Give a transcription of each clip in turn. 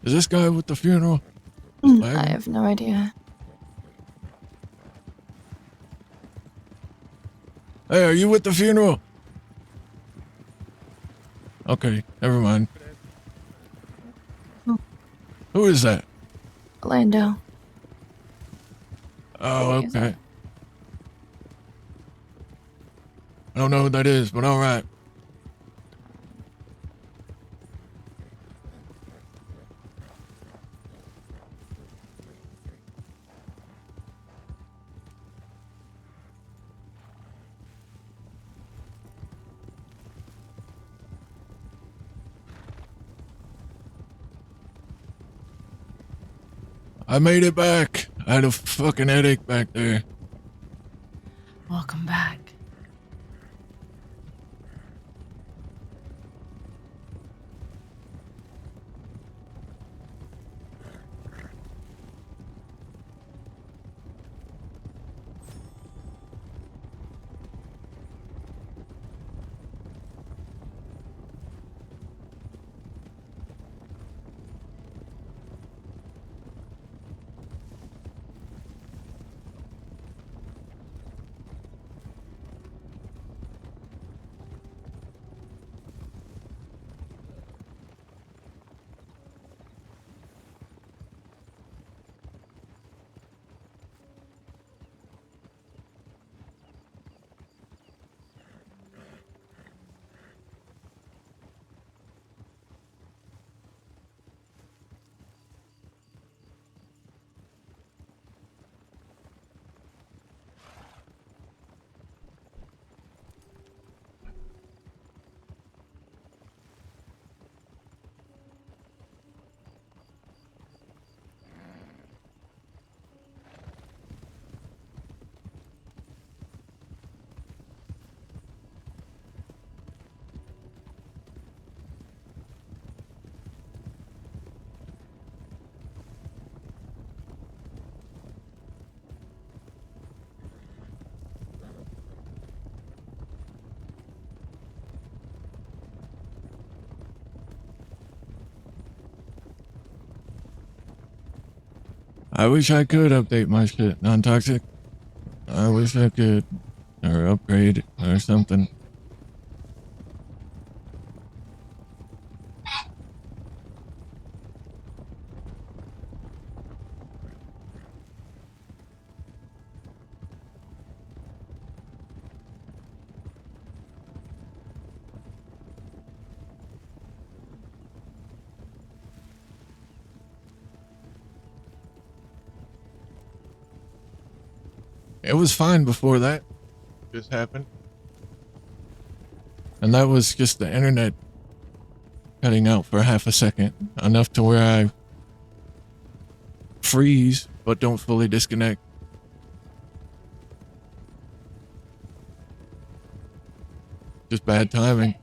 Is this guy with the funeral? I have no idea. Hey, are you with the funeral? Okay, never mind. Who is that? Orlando. Oh, Wait, is that- okay. I don't know who that is, but all right. I made it back. I had a fucking headache back there. Welcome back. I wish I could update my shit. Non-toxic. I wish I could. Or upgrade or something. It was fine before that just happened. And that was just the internet cutting out for half a second. Enough to where I freeze, but don't fully disconnect. Just bad timing.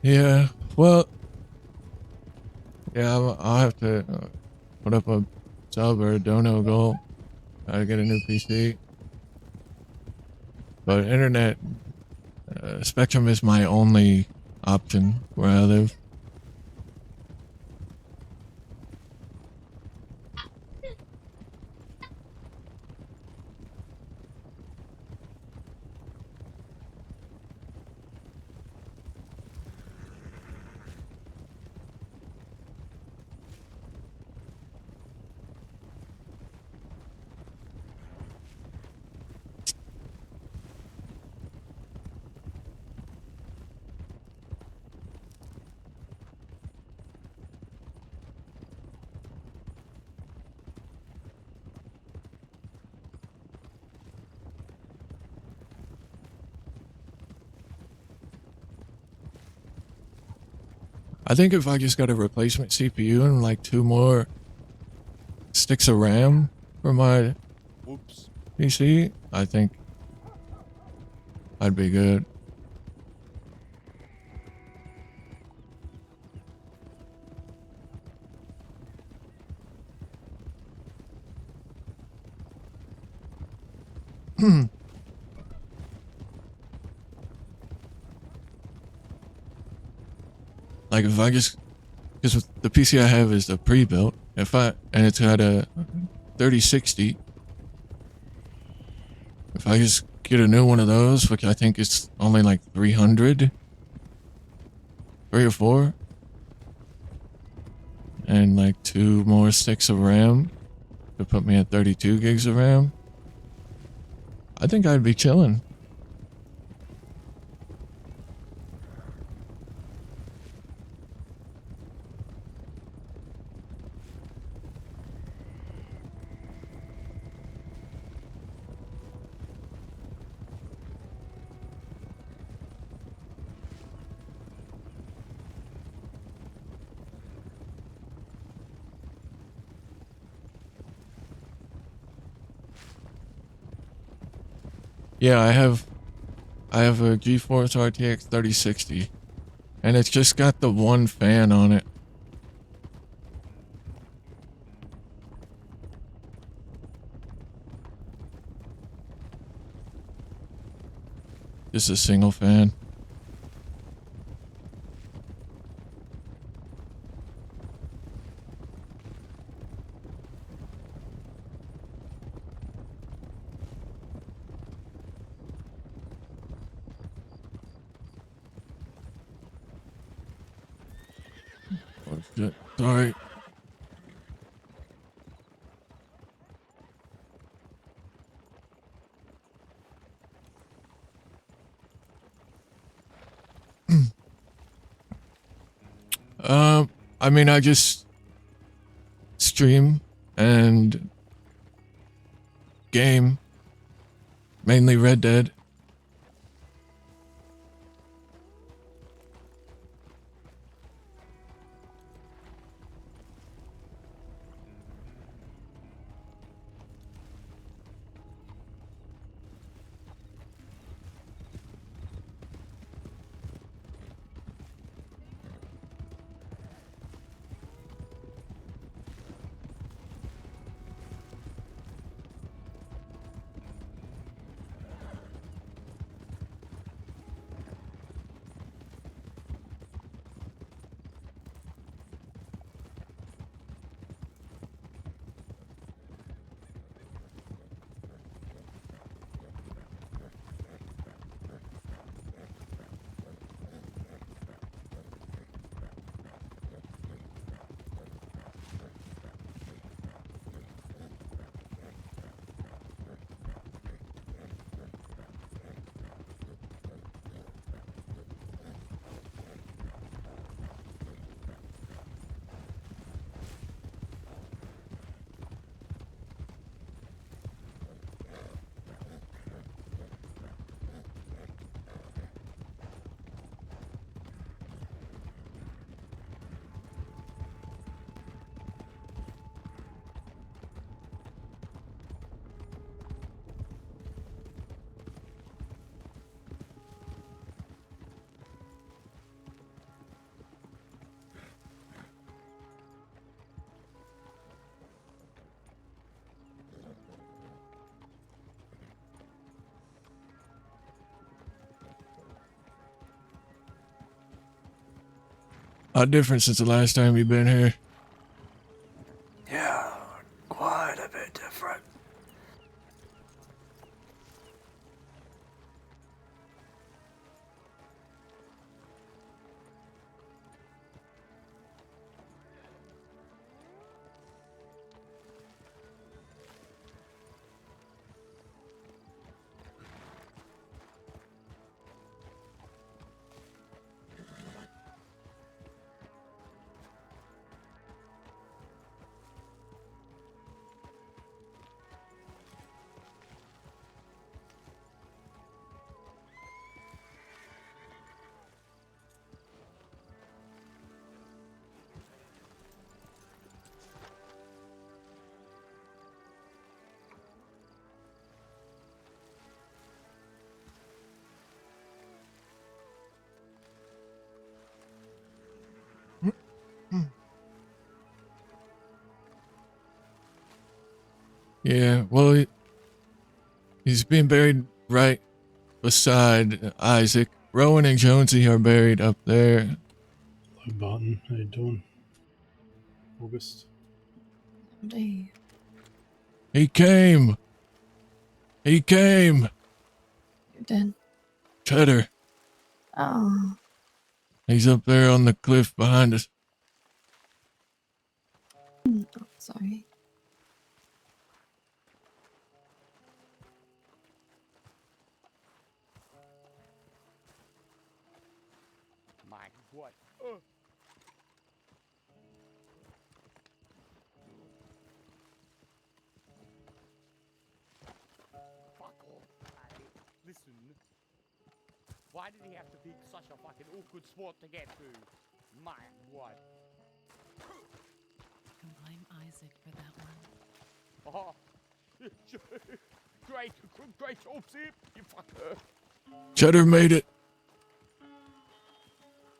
Yeah, well, yeah, I'll have to put up a sub or a dono goal. Try to get a new PC. But internet, Spectrum is my only option where I live. I think if I just got a replacement CPU and like 2 more sticks of RAM for my Whoops. PC, I think I'd be good. Like if I just, because the PC I have is the pre-built, and it's got a 3060. If I just get a new one of those, which I think is only like 300, 3 or 4, and like 2 more sticks of RAM to put me at 32 gigs of RAM, I think I'd be chilling. Yeah, I have a GeForce RTX 3060, and it's just got the one fan on it. Just a single fan. Oh shit, sorry. I mean, I just stream and game, mainly Red Dead. How different since the last time you've been here? Yeah, quite a bit different. Yeah, well, he's being buried right beside Isaac. Rowan and Jonesy are buried up there. Hello, Barton. How you doing? August. Dave. He came. He came. You did. Cheddar. Oh. He's up there on the cliff behind us. Oh, sorry. My God. Fuck off. Hey, listen. Why did he have to pick such a fucking awkward spot to get to? My God. Can blame Isaac for that one. Oh. Great job, Zip. You fucker. Cheddar made it.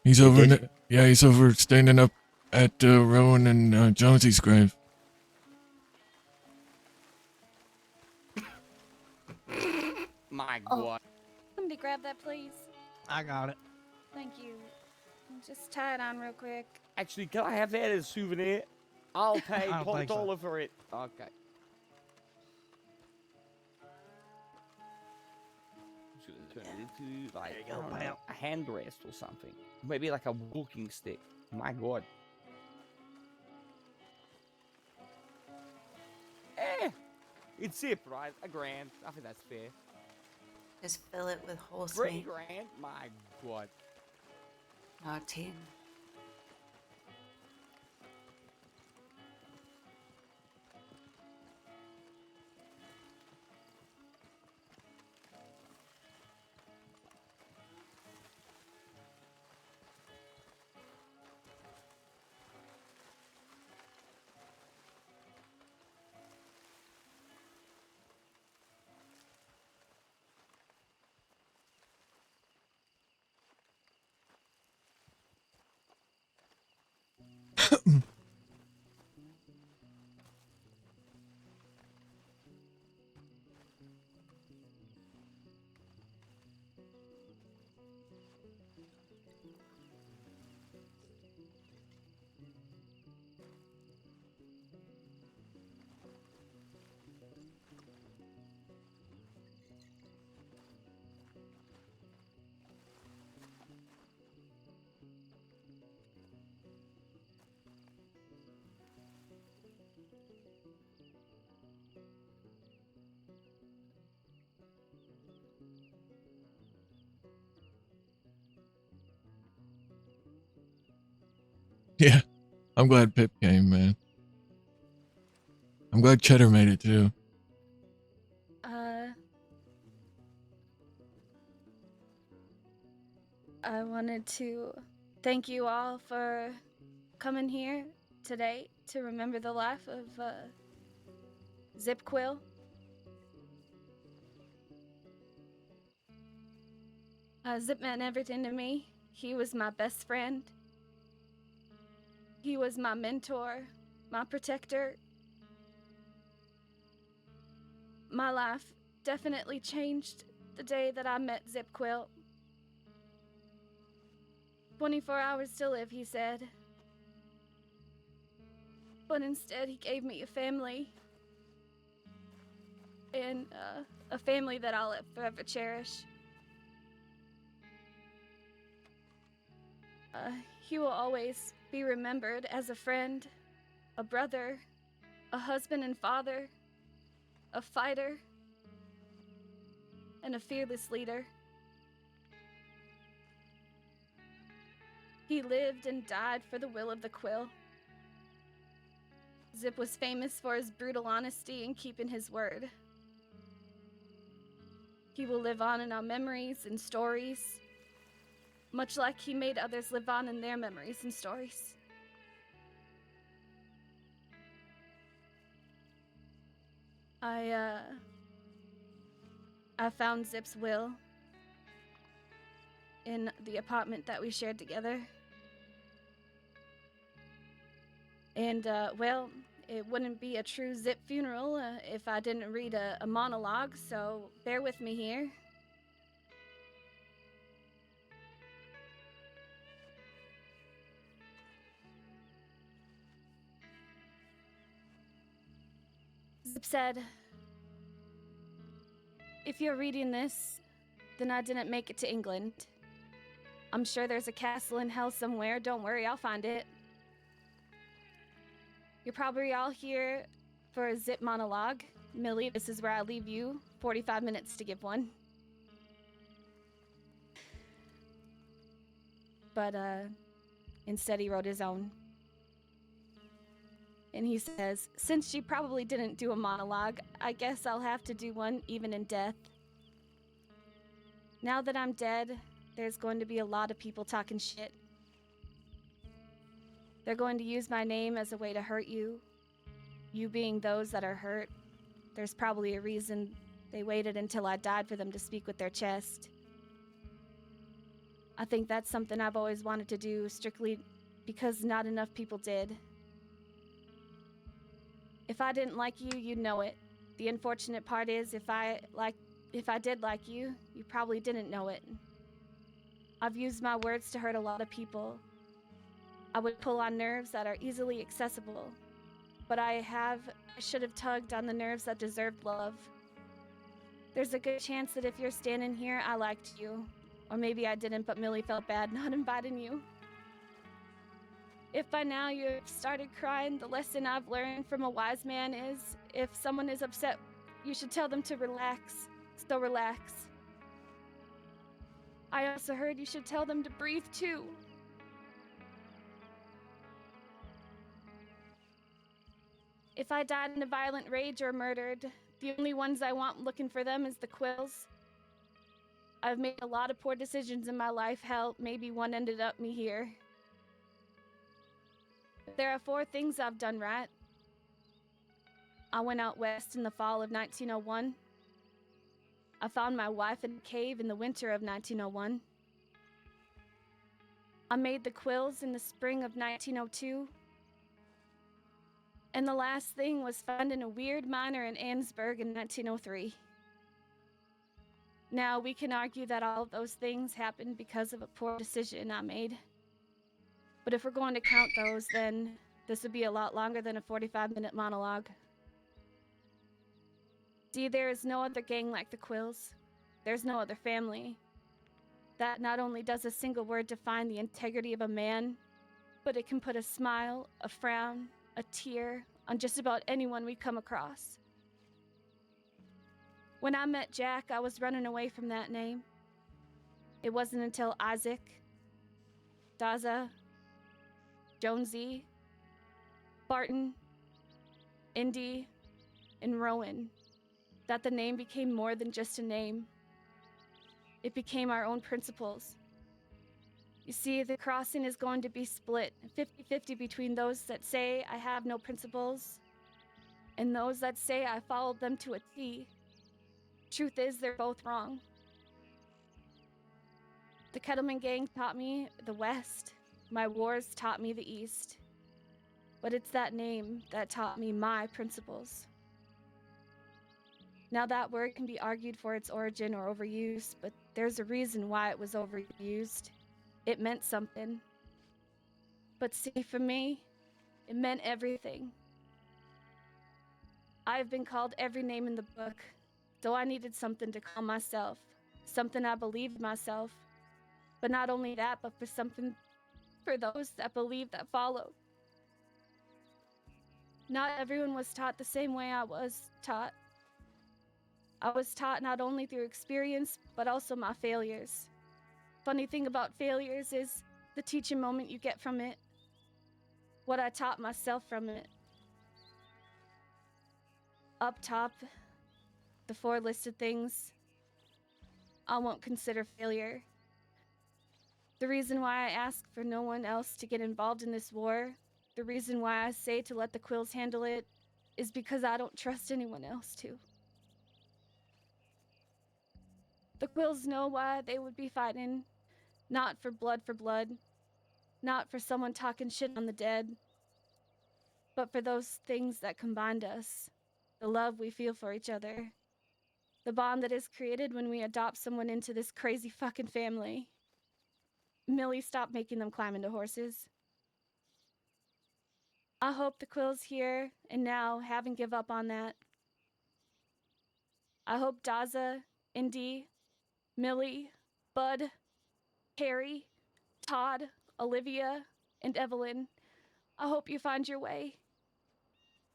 He's over. He's over standing up at Rowan and Jonesy's grave. My God. Somebody grab that, please. I got it. Thank you. Just tie it on real quick. Actually, can I have that as a souvenir? I'll pay I don't think so. $1 for it. Okay. Just gonna turn it into like There you go, I don't know, pal. a hand rest or something. Maybe like a walking stick. My God. It's Zip, right? $1,000. I think that's fair. Just fill it with horse $3 meat. grand? My God. No, 10. Yeah, I'm glad Pip came, man. I'm glad Cheddar made it too. I wanted to thank you all for coming here today to remember the life of Zip Quill. Zip meant everything to me. He was my best friend. He was my mentor, my protector. My life definitely changed the day that I met Zip Quill. 24 hours to live, he said. But instead, he gave me a family. And a family that I'll forever cherish. He will always be remembered as a friend, a brother, a husband and father, a fighter, and a fearless leader. He lived and died for the will of the Quill. Zip was famous for his brutal honesty and keeping his word. He will live on in our memories and stories, much like he made others live on in their memories and stories. I found Zip's will in the apartment that we shared together. And, well, it wouldn't be a true Zip funeral if I didn't read a monologue, so bear with me here. Zip said, "If you're reading this, then I didn't make it to England. I'm sure there's a castle in hell somewhere. Don't worry, I'll find it. You're probably all here for a Zip monologue. Millie, this is where I leave you 45 minutes to give one." But instead he wrote his own. And he says, "Since she probably didn't do a monologue, I guess I'll have to do one even in death. Now that I'm dead, there's going to be a lot of people talking shit. They're going to use my name as a way to hurt you. You being those that are hurt, there's probably a reason they waited until I died for them to speak with their chest. I think that's something I've always wanted to do, strictly because not enough people did. If I didn't like you, you'd know it. The unfortunate part is, if I did like you, you probably didn't know it. I've used my words to hurt a lot of people. I would pull on nerves that are easily accessible, but I should have tugged on the nerves that deserved love. There's a good chance that if you're standing here, I liked you. Or maybe I didn't, but Millie felt bad not inviting you. If by now you've started crying, the lesson I've learned from a wise man is, if someone is upset, you should tell them to relax. So relax. I also heard you should tell them to breathe too. If I died in a violent rage or murdered, the only ones I want looking for them is the quills. I've made a lot of poor decisions in my life. Hell, maybe one ended up me here. But there are 4 things I've done right. I went out west in the fall of 1901. I found my wife in a cave in the winter of 1901. I made the quills in the spring of 1902. And the last thing was finding a weird miner in Annesburg in 1903. Now, we can argue that all of those things happened because of a poor decision I made. But if we're going to count those, then this would be a lot longer than a 45-minute monologue. See, there is no other gang like the Quills. There's no other family. That not only does a single word define the integrity of a man, but it can put a smile, a frown, a tear on just about anyone we come across. When I met Jack, I was running away from that name. It wasn't until Isaac, Daza, Jonesy, Barton, Indy, and Rowan that the name became more than just a name. It became our own principles. You see, the crossing is going to be split 50-50 between those that say I have no principles and those that say I followed them to a T. Truth is, they're both wrong. The Kettleman gang taught me the West. My wars taught me the East. But it's that name that taught me my principles. Now that word can be argued for its origin or overuse, but there's a reason why it was overused. It meant something. But see, for me, it meant everything. I've been called every name in the book, though I needed something to call myself, something I believed myself. But not only that, but for something for those that believe that follow. Not everyone was taught the same way I was taught. I was taught not only through experience, but also my failures. Funny thing about failures is the teaching moment you get from it. What I taught myself from it. Up top, the 4 listed things I won't consider failure. The reason why I ask for no one else to get involved in this war, the reason why I say to let the Quills handle it, is because I don't trust anyone else to. The Quills know why they would be fighting, not for blood, not for someone talking shit on the dead. but for those things that combined us, the love we feel for each other, the bond that is created when we adopt someone into this crazy fucking family. Millie, stop making them climb into horses. I hope the Quill's here and now haven't give up on that. I hope Daza, Indy, Millie, Bud, Harry, Todd, Olivia, and Evelyn, I hope you find your way.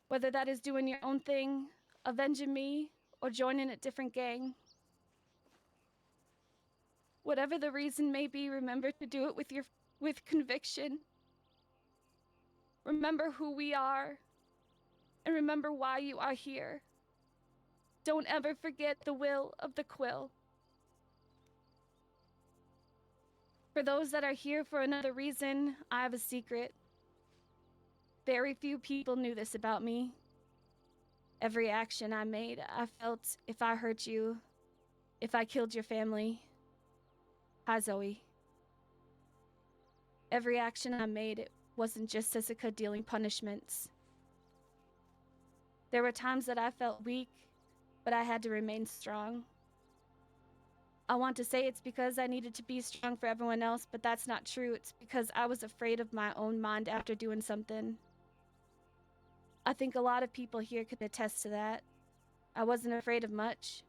Whether that is doing your own thing, avenging me, or joining a different gang. Whatever the reason may be, remember to do it with conviction. Remember who we are, and remember why you are here. Don't ever forget the will of the Quill. For those that are here for another reason, I have a secret. Very few people knew this about me. Every action I made, I felt if I hurt you, if I killed your family. Hi, Zoe. Every action I made, it wasn't just Jessica dealing punishments. There were times that I felt weak, but I had to remain strong. I want to say it's because I needed to be strong for everyone else, but that's not true. It's because I was afraid of my own mind after doing something. I think a lot of people here could attest to that. I wasn't afraid of much.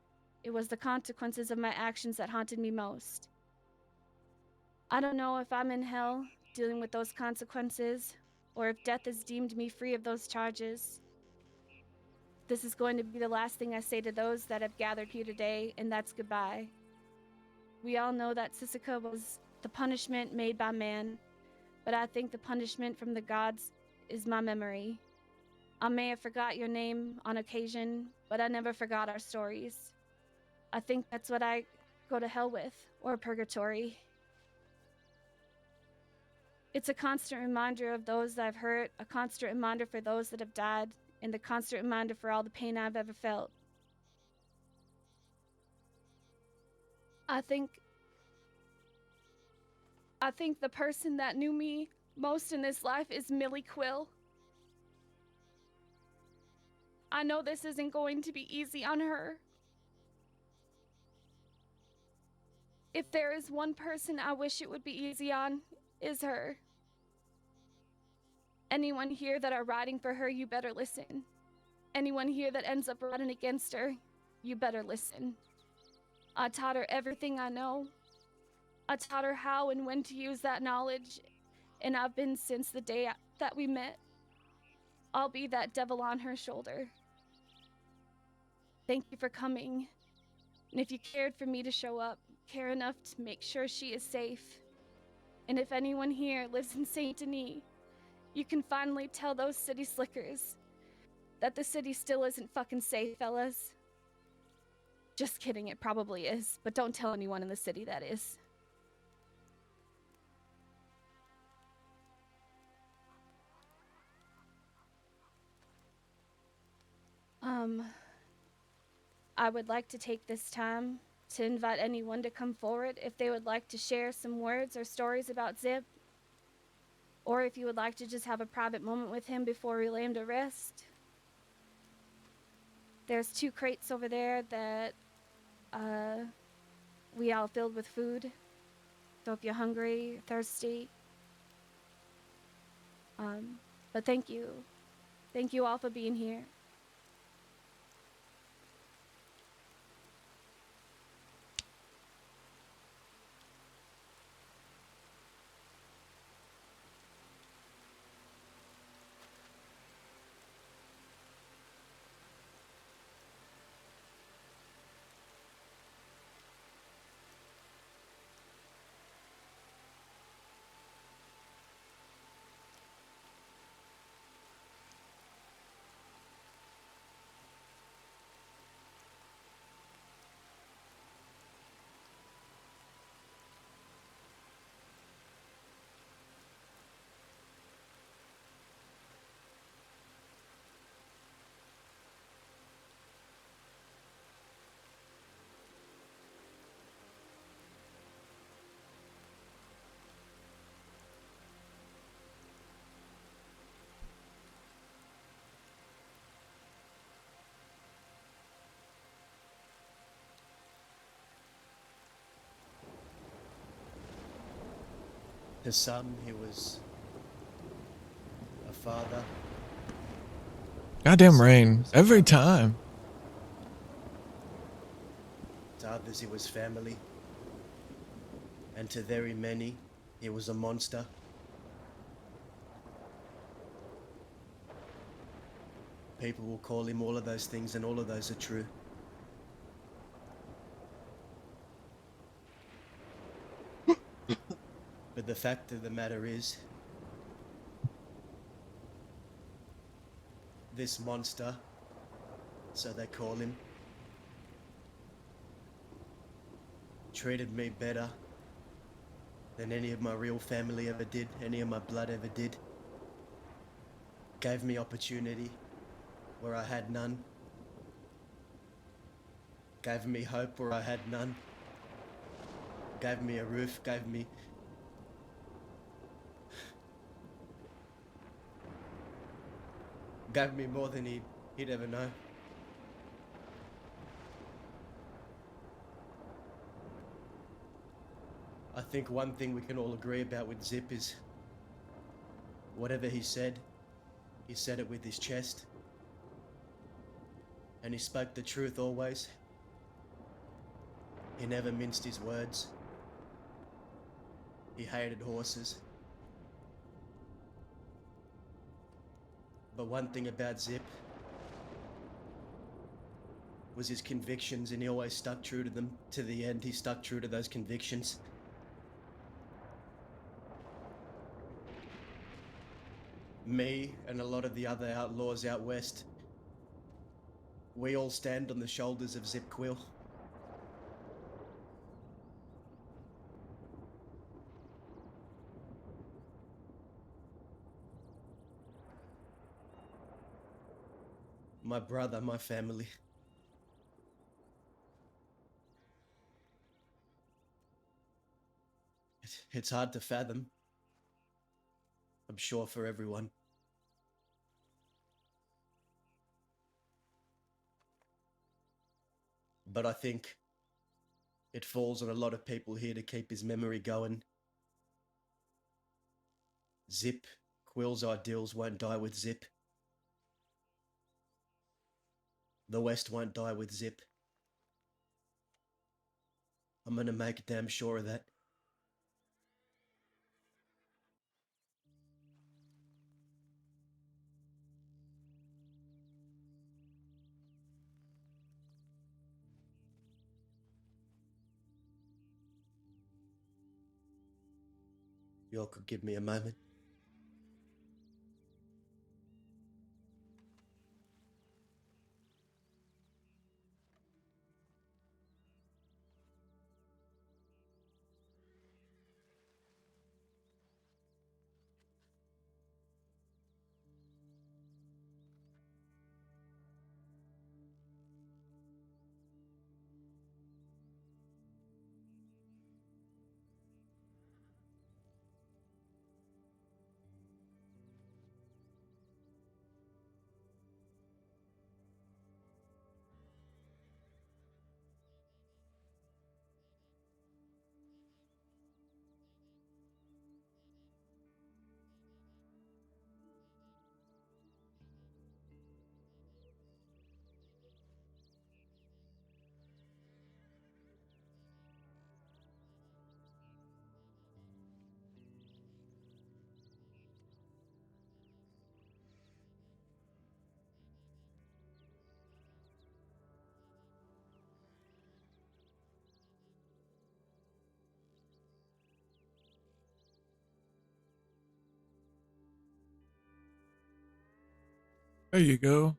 It was the consequences of my actions that haunted me most. I don't know if I'm in hell dealing with those consequences, or if death has deemed me free of those charges. This is going to be the last thing I say to those that have gathered here today, and that's goodbye. We all know that Sisika was the punishment made by man, but I think the punishment from the gods is my memory. I may have forgot your name on occasion, but I never forgot our stories. I think that's what I go to hell with, or purgatory. It's a constant reminder of those that I've hurt, a constant reminder for those that have died, and the constant reminder for all the pain I've ever felt. I think the person that knew me most in this life is Millie Quill. I know this isn't going to be easy on her. If there is one person I wish it would be easy on, is her. Anyone here that are riding for her, you better listen. Anyone here that ends up riding against her, you better listen. I taught her everything I know. I taught her how and when to use that knowledge, and I've been since the day that we met. I'll be that devil on her shoulder. Thank you for coming. And if you cared for me to show up, care enough to make sure she is safe. And if anyone here lives in Saint Denis, you can finally tell those city slickers that the city still isn't fucking safe, fellas. Just kidding, it probably is, but don't tell anyone in the city that is. I would like to take this time to invite anyone to come forward if they would like to share some words or stories about Zip. Or if you would like to just have a private moment with him before we lay him to rest. There's 2 crates over there that we all filled with food. So if you're hungry, thirsty. But thank you. Thank you all for being here. To some, he was a father. Goddamn rain. Every time. To others, he was family. And to very many, he was a monster. People will call him all of those things, and all of those are true. But the fact of the matter is, this monster, so they call him, treated me better than any of my real family ever did, any of my blood ever did. Gave me opportunity where I had none. Gave me hope where I had none. Gave me a roof, gave me more than he'd ever know. I think one thing we can all agree about with Zip is whatever he said it with his chest. And he spoke the truth always. He never minced his words. He hated horses. But one thing about Zip was his convictions, and he always stuck true to them to the end. He stuck true to those convictions. Me and a lot of the other outlaws out west, we all stand on the shoulders of Zip Quill. My brother, my family. It's hard to fathom, I'm sure, for everyone. But I think it falls on a lot of people here to keep his memory going. Zip, Quill's ideals won't die with Zip. The West won't die with Zip. I'm gonna make damn sure of that. You all could give me a moment. There you go.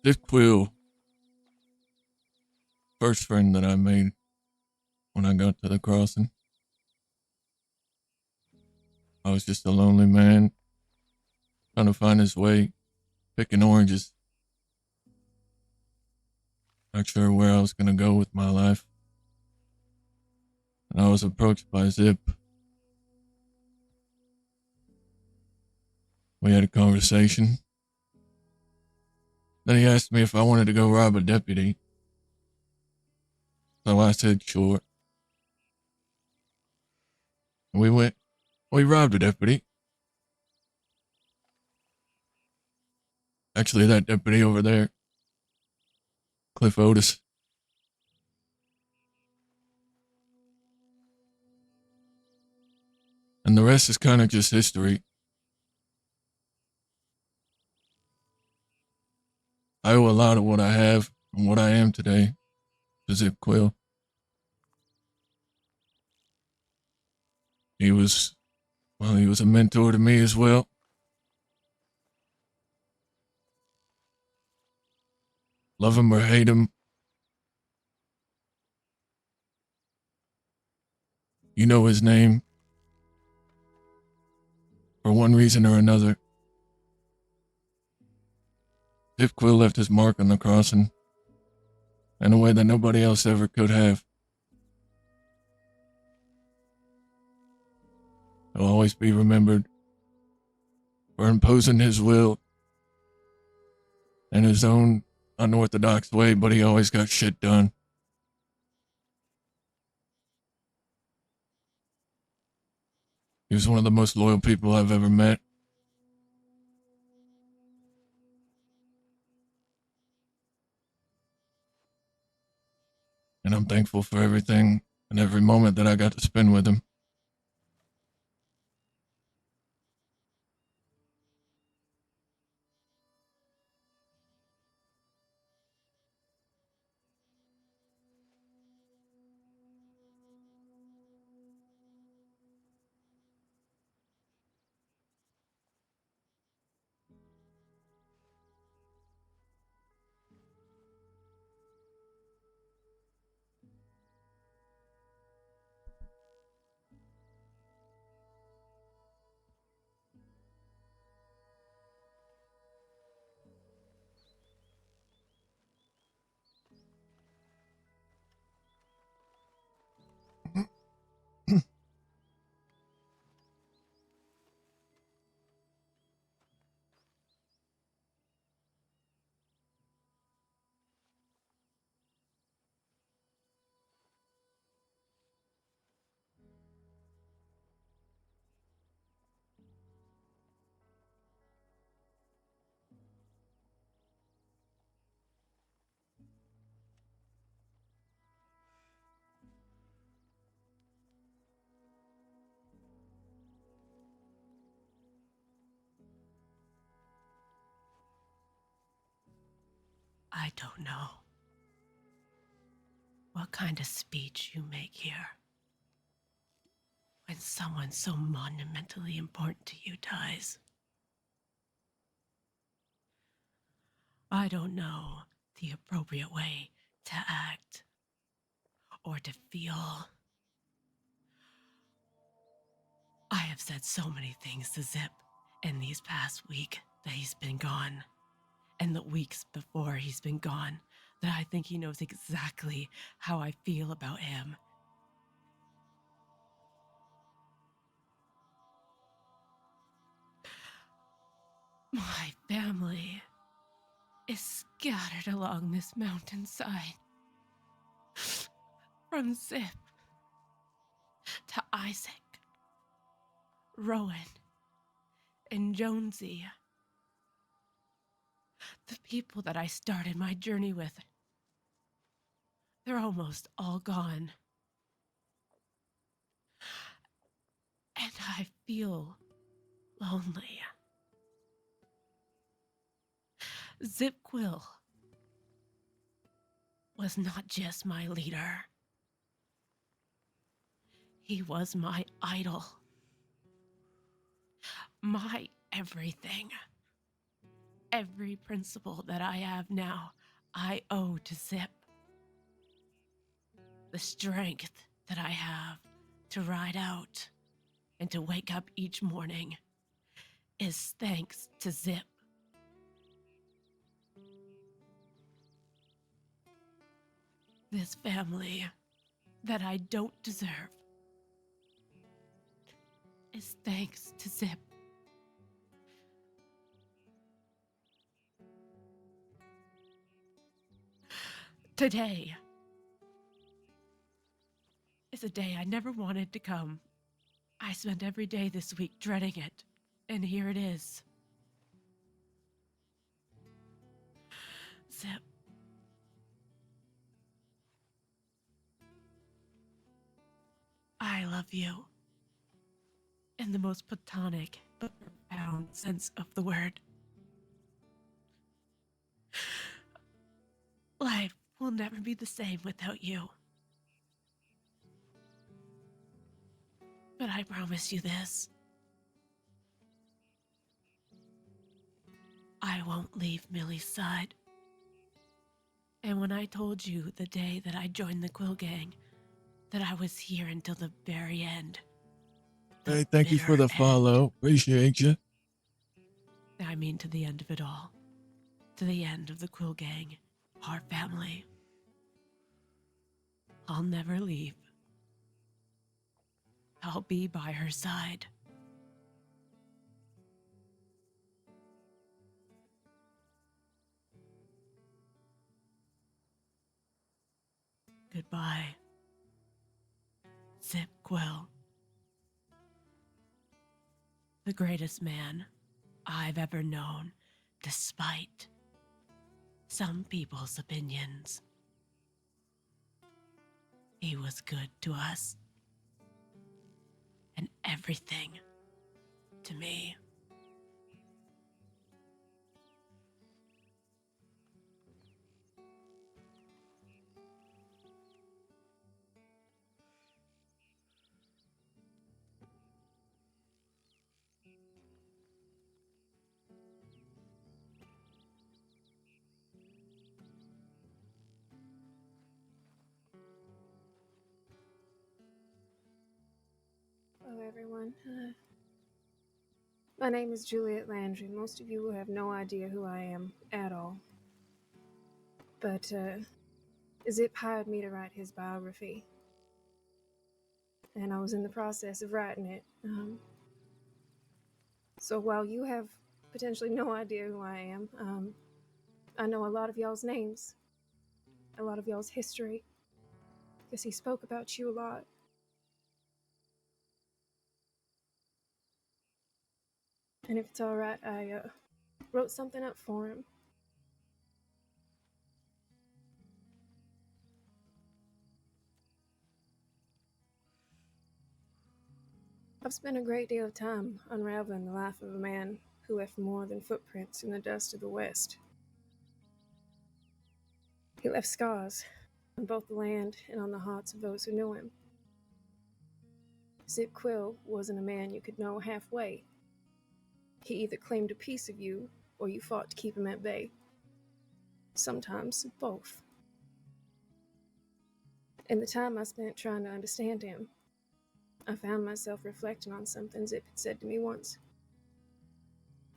This Quill, first friend that I made when I got to the crossing. I was just a lonely man trying to find his way, picking oranges. Not sure where I was going to go with my life. And I was approached by Zip. We had a conversation. Then he asked me if I wanted to go rob a deputy. So I said sure. And we robbed a deputy. Actually, that deputy over there, Cliff Otis. And the rest is kind of just history. I owe a lot of what I have and what I am today to Zip Quill. He was a mentor to me as well. Love him or hate him, you know his name. For one reason or another, Zip Quill left his mark on the crossing in a way that nobody else ever could have. He'll always be remembered for imposing his will in his own unorthodox way, but he always got shit done. He was one of the most loyal people I've ever met. And I'm thankful for everything and every moment that I got to spend with him. I don't know what kind of speech you make here when someone so monumentally important to you dies. I don't know the appropriate way to act or to feel. I have said so many things to Zip in these past week that he's been gone, and the weeks before he's been gone, that I think he knows exactly how I feel about him. My family is scattered along this mountainside. From Zip to Isaac, Rowan, and Jonesy. The people that I started my journey with, they're almost all gone. And I feel lonely. Zip Quill was not just my leader. He was my idol. My everything. every principle that I have now, I owe to Zip. The strength that I have to ride out and to wake up each morning is thanks to Zip. This family that I don't deserve is thanks to Zip. Today is a day I never wanted to come. I spent every day this week dreading it, and here it is. Zip. I love you. In the most platonic but profound sense of the word. Life will never be the same without you. But I promise you this. I won't leave Millie's side. And when I told you the day that I joined the Quill Gang, that I was here until the very end. Hey, thank you for the follow. Appreciate you. I mean to the end of it all. To the end of the Quill Gang, our family. I'll never leave. I'll be by her side. Goodbye, Zip Quill. The greatest man I've ever known, despite some people's opinions. He was good to us. And everything to me. Hello, everyone. My name is Juliet Landry. Most of you will have no idea who I am at all. But Zip hired me to write his biography. And I was in the process of writing it. So while you have potentially no idea who I am, I know a lot of y'all's names, a lot of y'all's history, because he spoke about you a lot. And if it's all right, I wrote something up for him. I've spent a great deal of time unraveling the life of a man who left more than footprints in the dust of the West. He left scars on both the land and on the hearts of those who knew him. Zip Quill wasn't a man you could know halfway. He either claimed a piece of you, or you fought to keep him at bay. Sometimes both. In the time I spent trying to understand him, I found myself reflecting on something Zip had said to me once.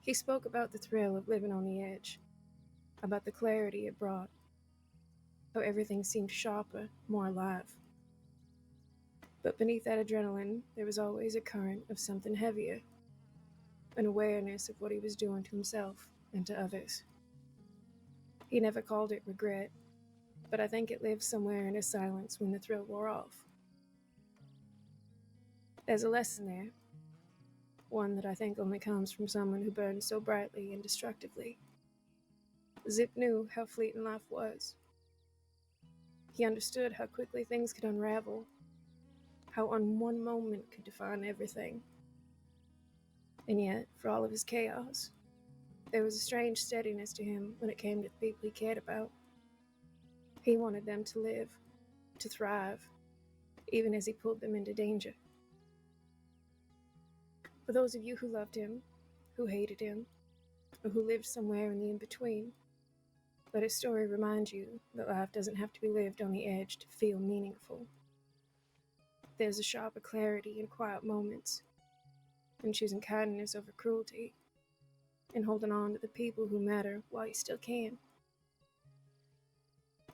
He spoke about the thrill of living on the edge, about the clarity it brought, how everything seemed sharper, more alive. But beneath that adrenaline, there was always a current of something heavier, an awareness of what he was doing to himself and to others. He never called it regret, but I think it lived somewhere in his silence when the thrill wore off. There's a lesson there, one that I think only comes from someone who burned so brightly and destructively. Zip knew how fleeting life was. He understood how quickly things could unravel, how one moment could define everything. And yet, for all of his chaos, there was a strange steadiness to him when it came to the people he cared about. He wanted them to live, to thrive, even as he pulled them into danger. For those of you who loved him, who hated him, or who lived somewhere in the in-between. Let his story remind you that life doesn't have to be lived on the edge to feel meaningful. There's a sharper clarity in quiet moments, in choosing kindness over cruelty, in holding on to the people who matter while you still can.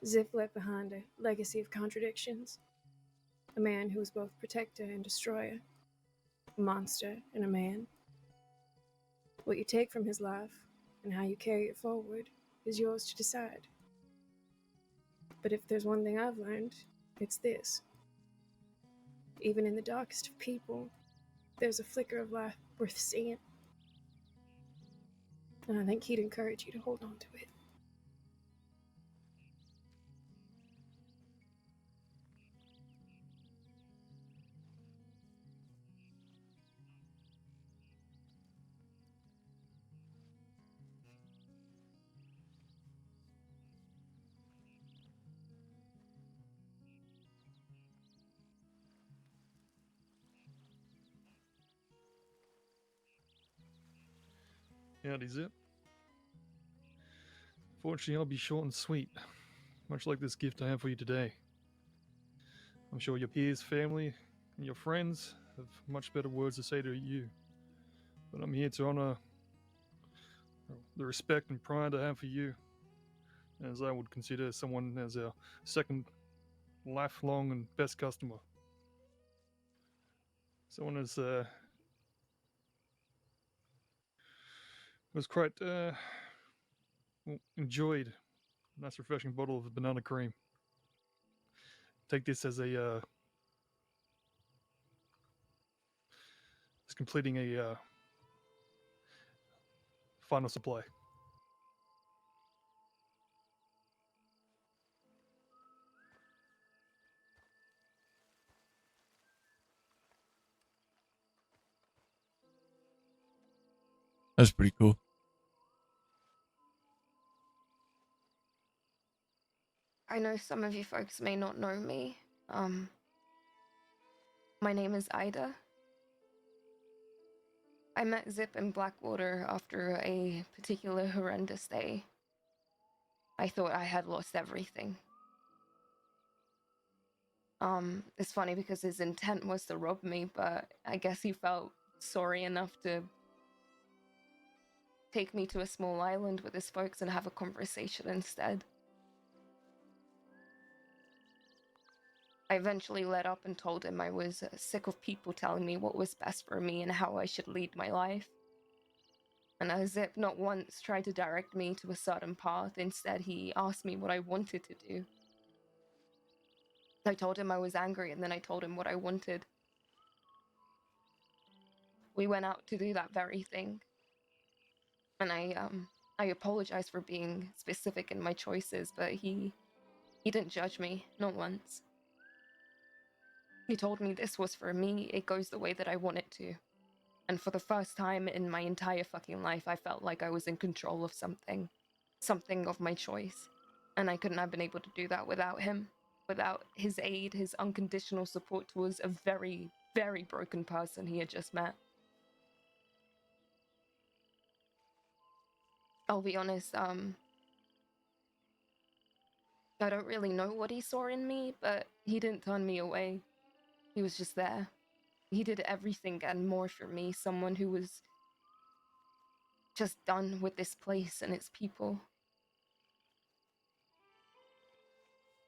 Zip left behind a legacy of contradictions, a man who was both protector and destroyer, a monster and a man. What you take from his life and how you carry it forward is yours to decide. But if there's one thing I've learned, it's this. Even in the darkest of people, there's a flicker of life worth seeing. And I think he'd encourage you to hold on to it. Howdy, Zip. Fortunately, I'll be short and sweet, much like this gift I have for you today. I'm sure your peers, family, and your friends have much better words to say to you, but I'm here to honor the respect and pride I have for you, as I would consider someone as our second lifelong and best customer. Someone as was quite enjoyed a nice refreshing bottle of banana cream. Take this as a as completing a final supply. That's pretty cool. I know some of you folks may not know me. My name is Ida. I met Zip in Blackwater after a particular horrendous day. I thought I had lost everything. It's funny because his intent was to rob me, but I guess he felt sorry enough to take me to a small island with his folks and have a conversation instead. I eventually let up and told him I was sick of people telling me what was best for me and how I should lead my life. And Zip not once tried to direct me to a certain path. Instead, he asked me what I wanted to do. I told him I was angry, and then I told him what I wanted. We went out to do that very thing. And I apologized for being specific in my choices, but he didn't judge me, not once. He told me this was for me, it goes the way that I want it to. And for the first time in my entire fucking life, I felt like I was in control of something. Something of my choice. And I couldn't have been able to do that without him. Without his aid, his unconditional support towards a very, very broken person he had just met. I'll be honest, I don't really know what he saw in me, but he didn't turn me away. He was just there. He did everything and more for me, someone who was just done with this place and its people.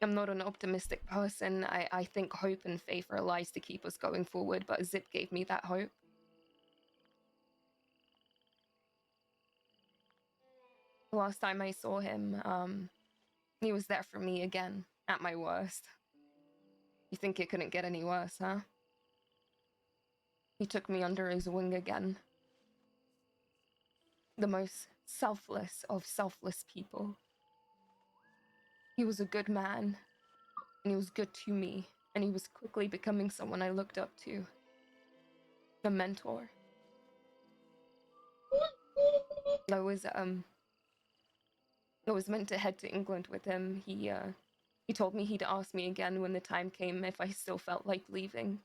I'm not an optimistic person. I think hope and faith are lies to keep us going forward, but Zip gave me that hope. The last time I saw him, he was there for me again, at my worst. You think it couldn't get any worse, huh? He took me under his wing again. The most selfless of selfless people. He was a good man, and he was good to me, and he was quickly becoming someone I looked up to. A mentor. I was meant to head to England with him. He told me he'd ask me again when the time came if I still felt like leaving.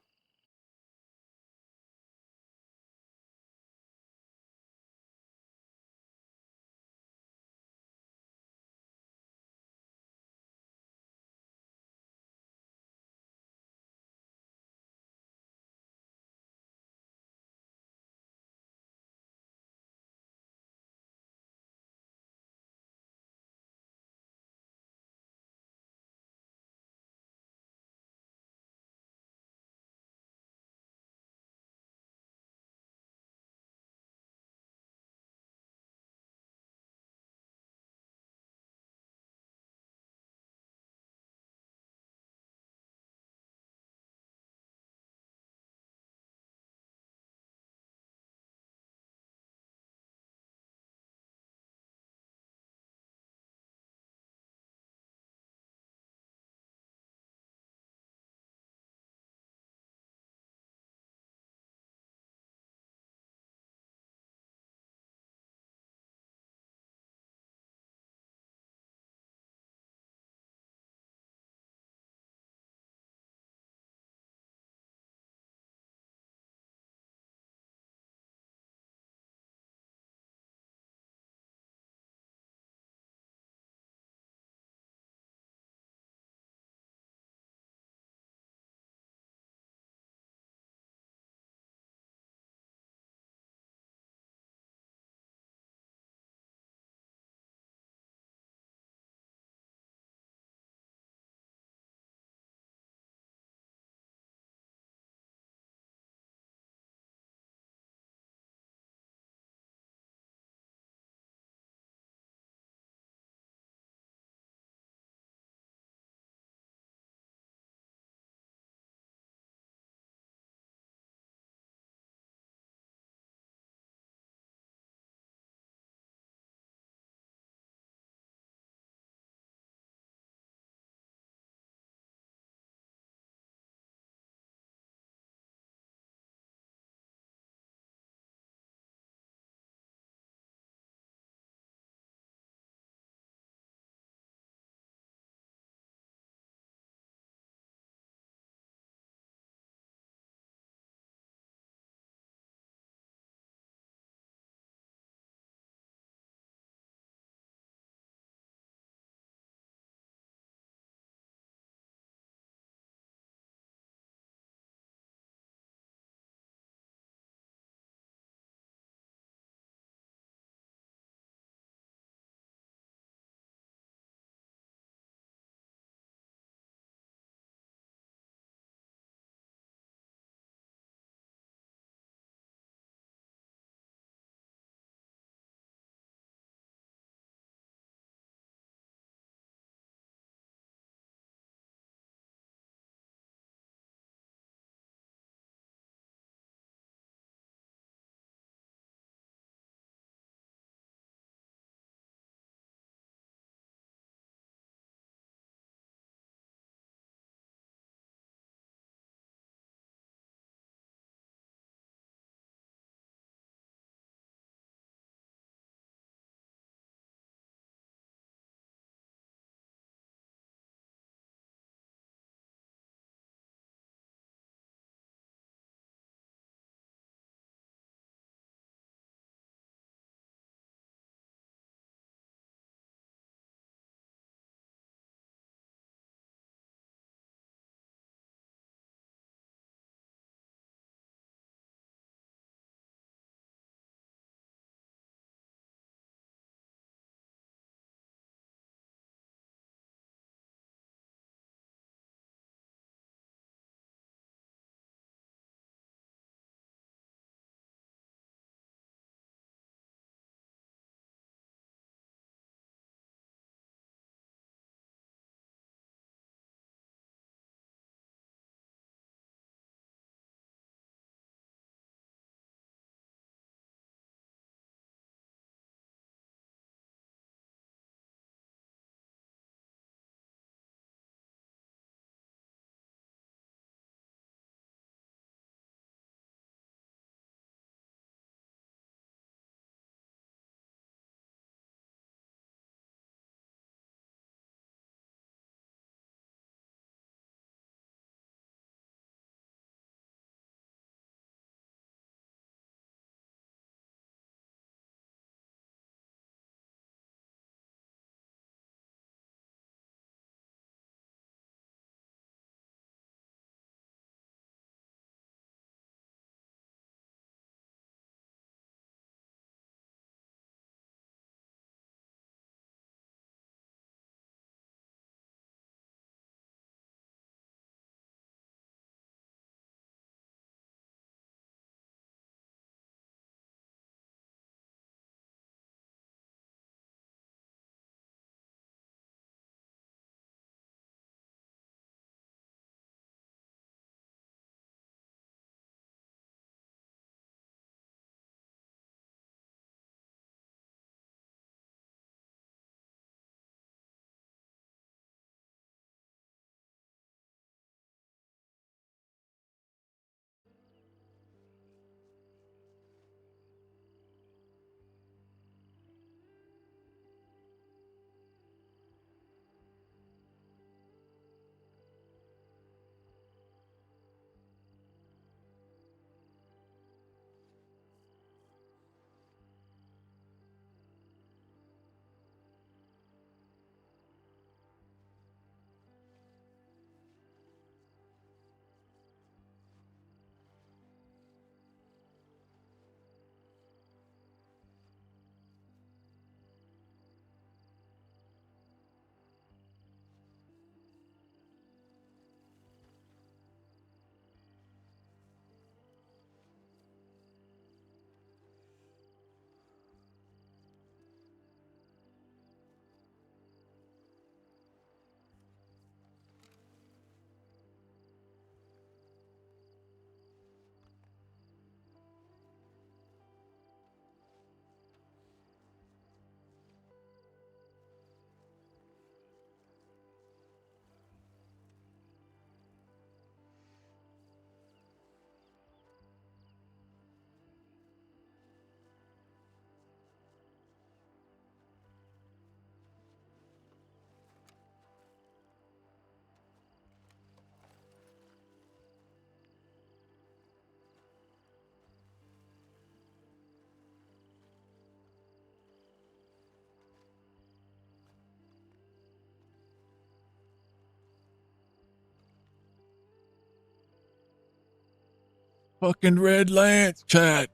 Fucking Red Lance, chat.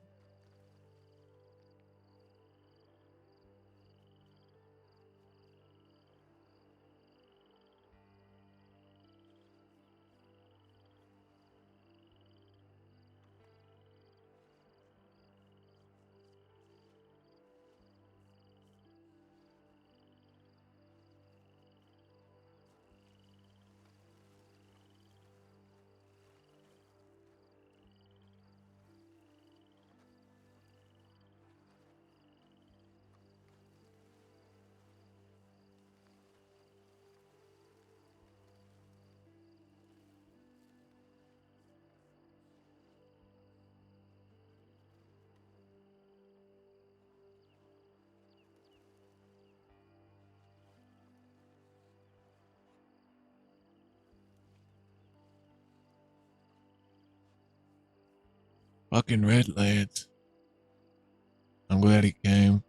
Fucking Red Lance. I'm glad he came.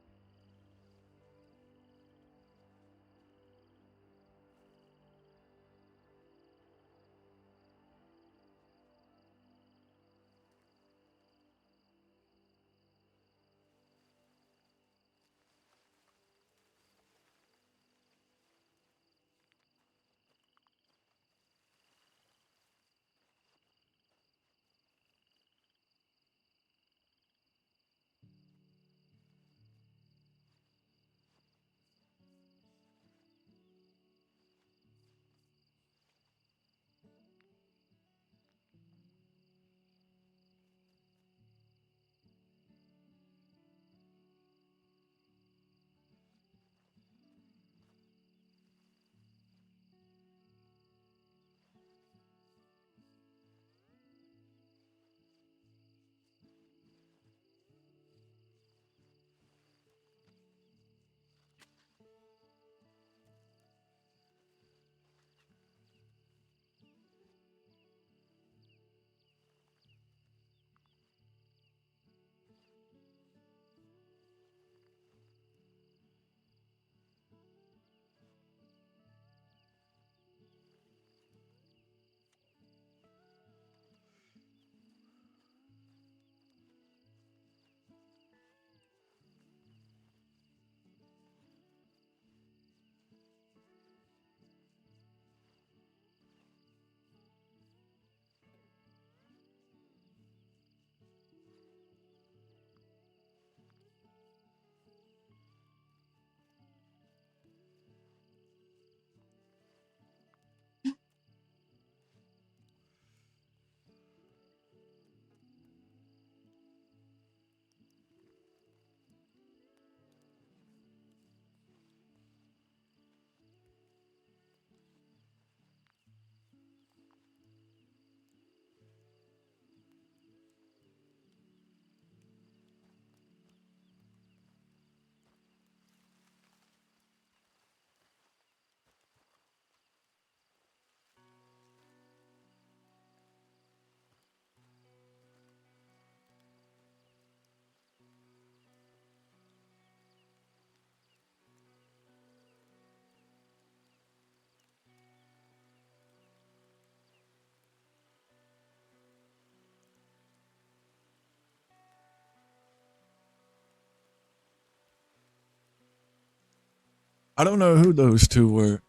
I don't know who those two were.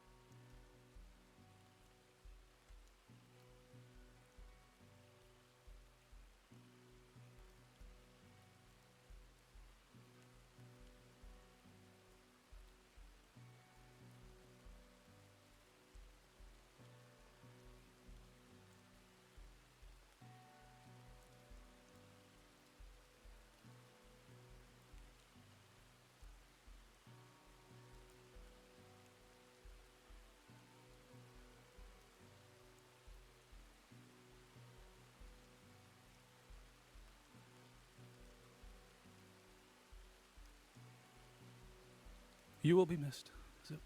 You will be missed, Zip.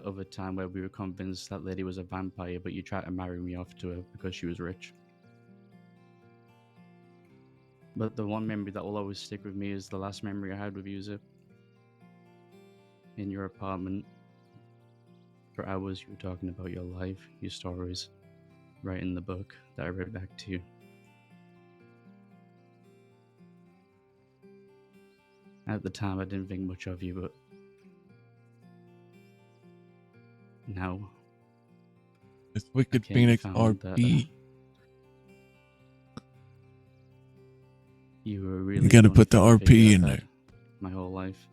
other time where we were convinced that lady was a vampire, but you tried to marry me off to her because she was rich. But the one memory that will always stick with me is the last memory I had with you, Zip. In your apartment. For hours you were talking about your life, your stories, writing the book that I read back to you. At the time I didn't think much of you, but now It's Wicked I came Phoenix and found that, RP. you were really You gotta the put the only figure RP I've in had there. my whole life.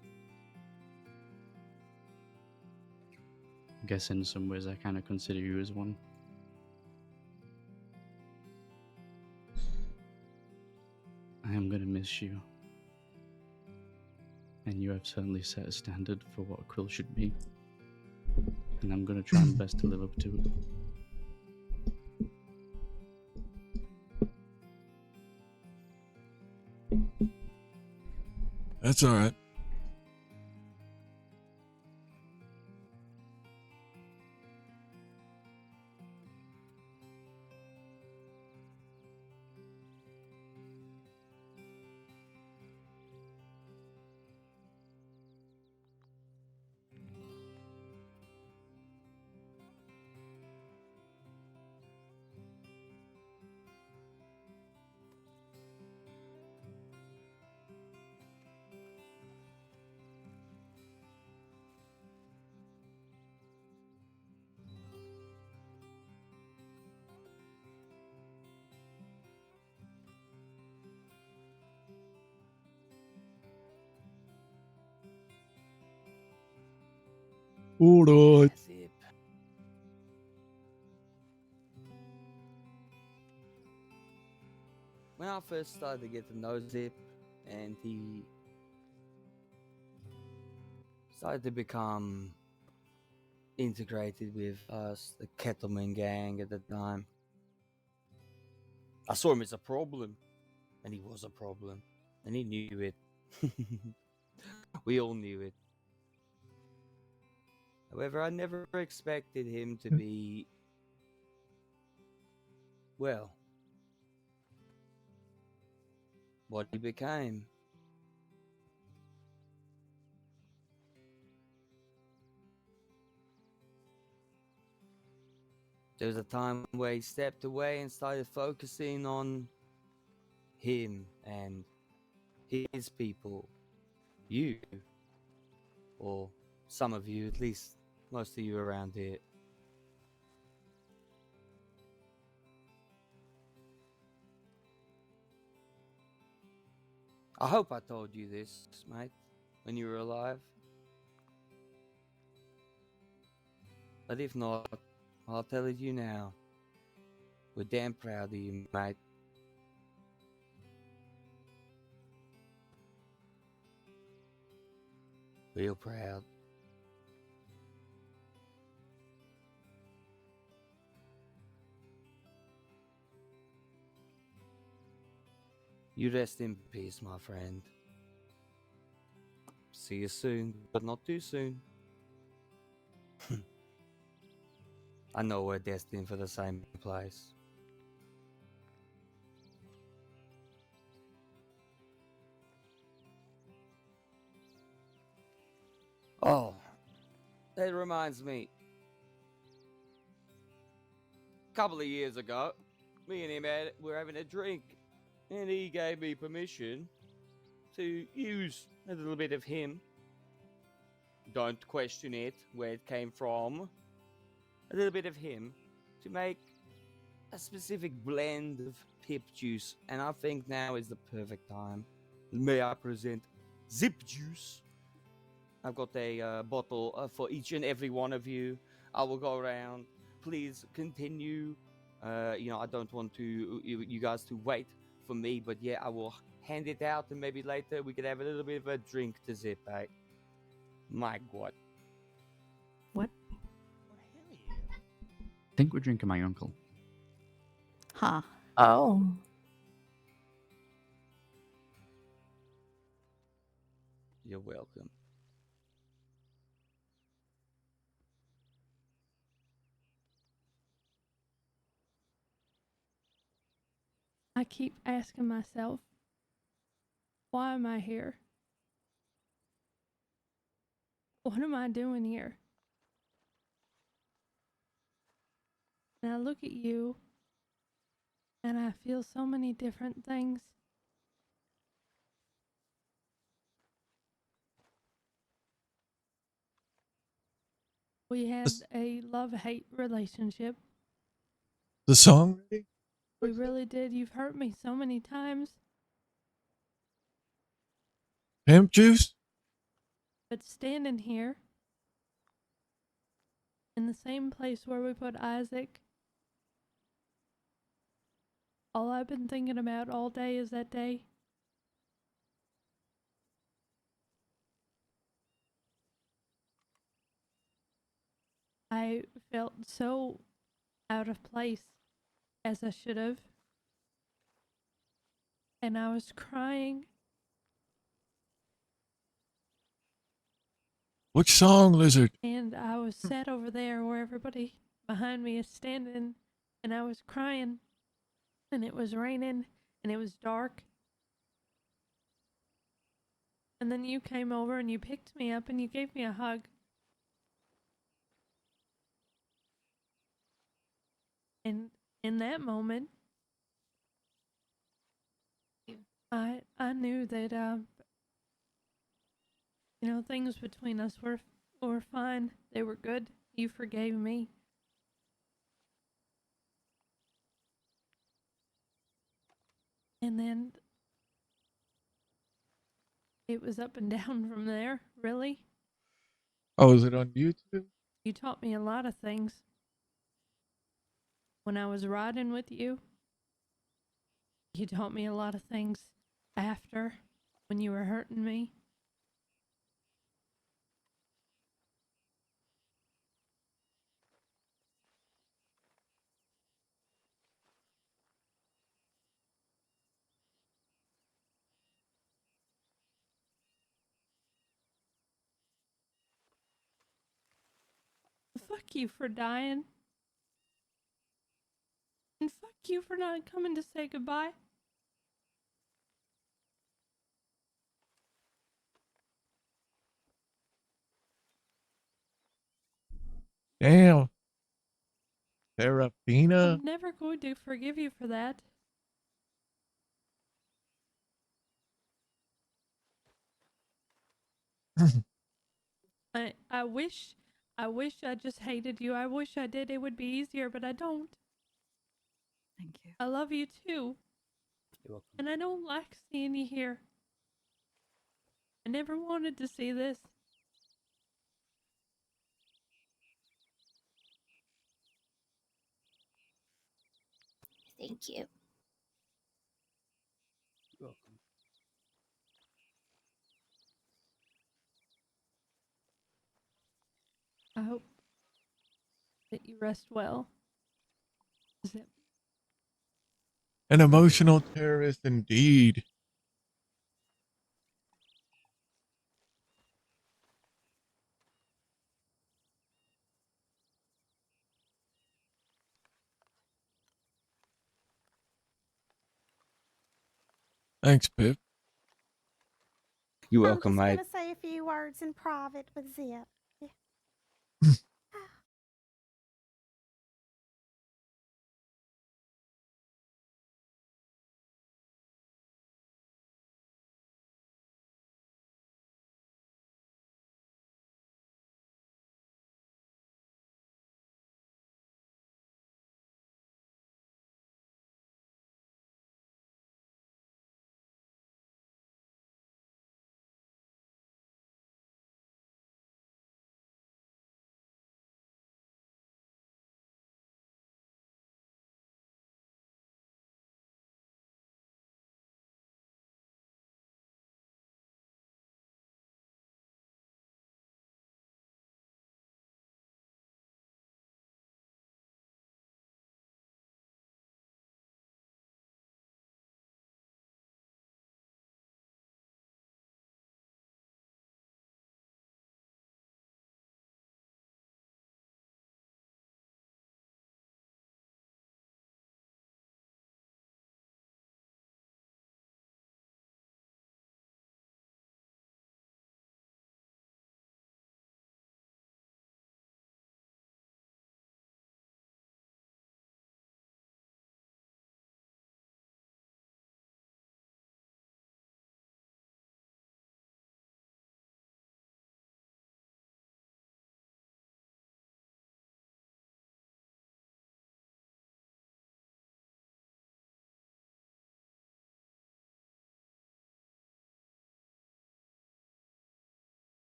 I guess in some ways I kind of consider you as one. I am gonna miss you. And you have certainly set a standard for what a quill should be. And I'm gonna try my best to live up to it. That's alright. Alright. Zip. When I first started to get to know Zip, and he started to become integrated with us, the Kettleman gang at the time, I saw him as a problem, and he was a problem, and he knew it. We all knew it. However, I never expected him to be, well, what he became. There was a time where he stepped away and started focusing on him and his people. You, or some of you, at least most of you around here. I hope I told you this, mate, when you were alive. But if not, I'll tell it you now. We're damn proud of you, mate. Real proud. You rest in peace, my friend. See you soon, but not too soon. I know we're destined for the same place. Oh, that reminds me. A couple of years ago, me and him were having a drink, and he gave me permission to use a little bit of him. Don't question it, where it came from. A little bit of him to make a specific blend of pip juice, and I think now is the perfect time. May I present Zip Juice? I've got a bottle for each and every one of you. I will go around. Please continue. I don't want you guys to wait for me, but yeah, I will hand it out, and maybe later we could have a little bit of a drink to Zip, eh? My God. What? I think we're drinking my uncle. Huh. Oh. You're welcome. I keep asking myself, why am I here? What am I doing here? And I look at you and I feel so many different things. We had a love-hate relationship. The song? We really did. You've hurt me so many times. Pimp juice? But standing here in the same place where we put Isaac, all I've been thinking about all day is that day. I felt so out of place, as I should have. And I was crying. Which song, Lizard? And I was sat over there where everybody behind me is standing, and I was crying. And it was raining, and it was dark. And then you came over and you picked me up and you gave me a hug. And in that moment, I knew that things between us were fine. They were good. You forgave me. And then it was up and down from there, really. Oh, is it on YouTube? You taught me a lot of things. When I was riding with you, you taught me a lot of things after, when you were hurting me. Fuck you for dying. And fuck you for not coming to say goodbye. Damn. Serafina? I'm never going to forgive you for that. I wish I just hated you. I wish I did. It would be easier, but I don't. Thank you. I love you too. You're welcome. And I don't like seeing you here. I never wanted to see this. Thank you. You're welcome. I hope that you rest well. Zip. An emotional terrorist indeed. Thanks, Pip. You're welcome, mate. I'm just gonna say a few words in private with Zip.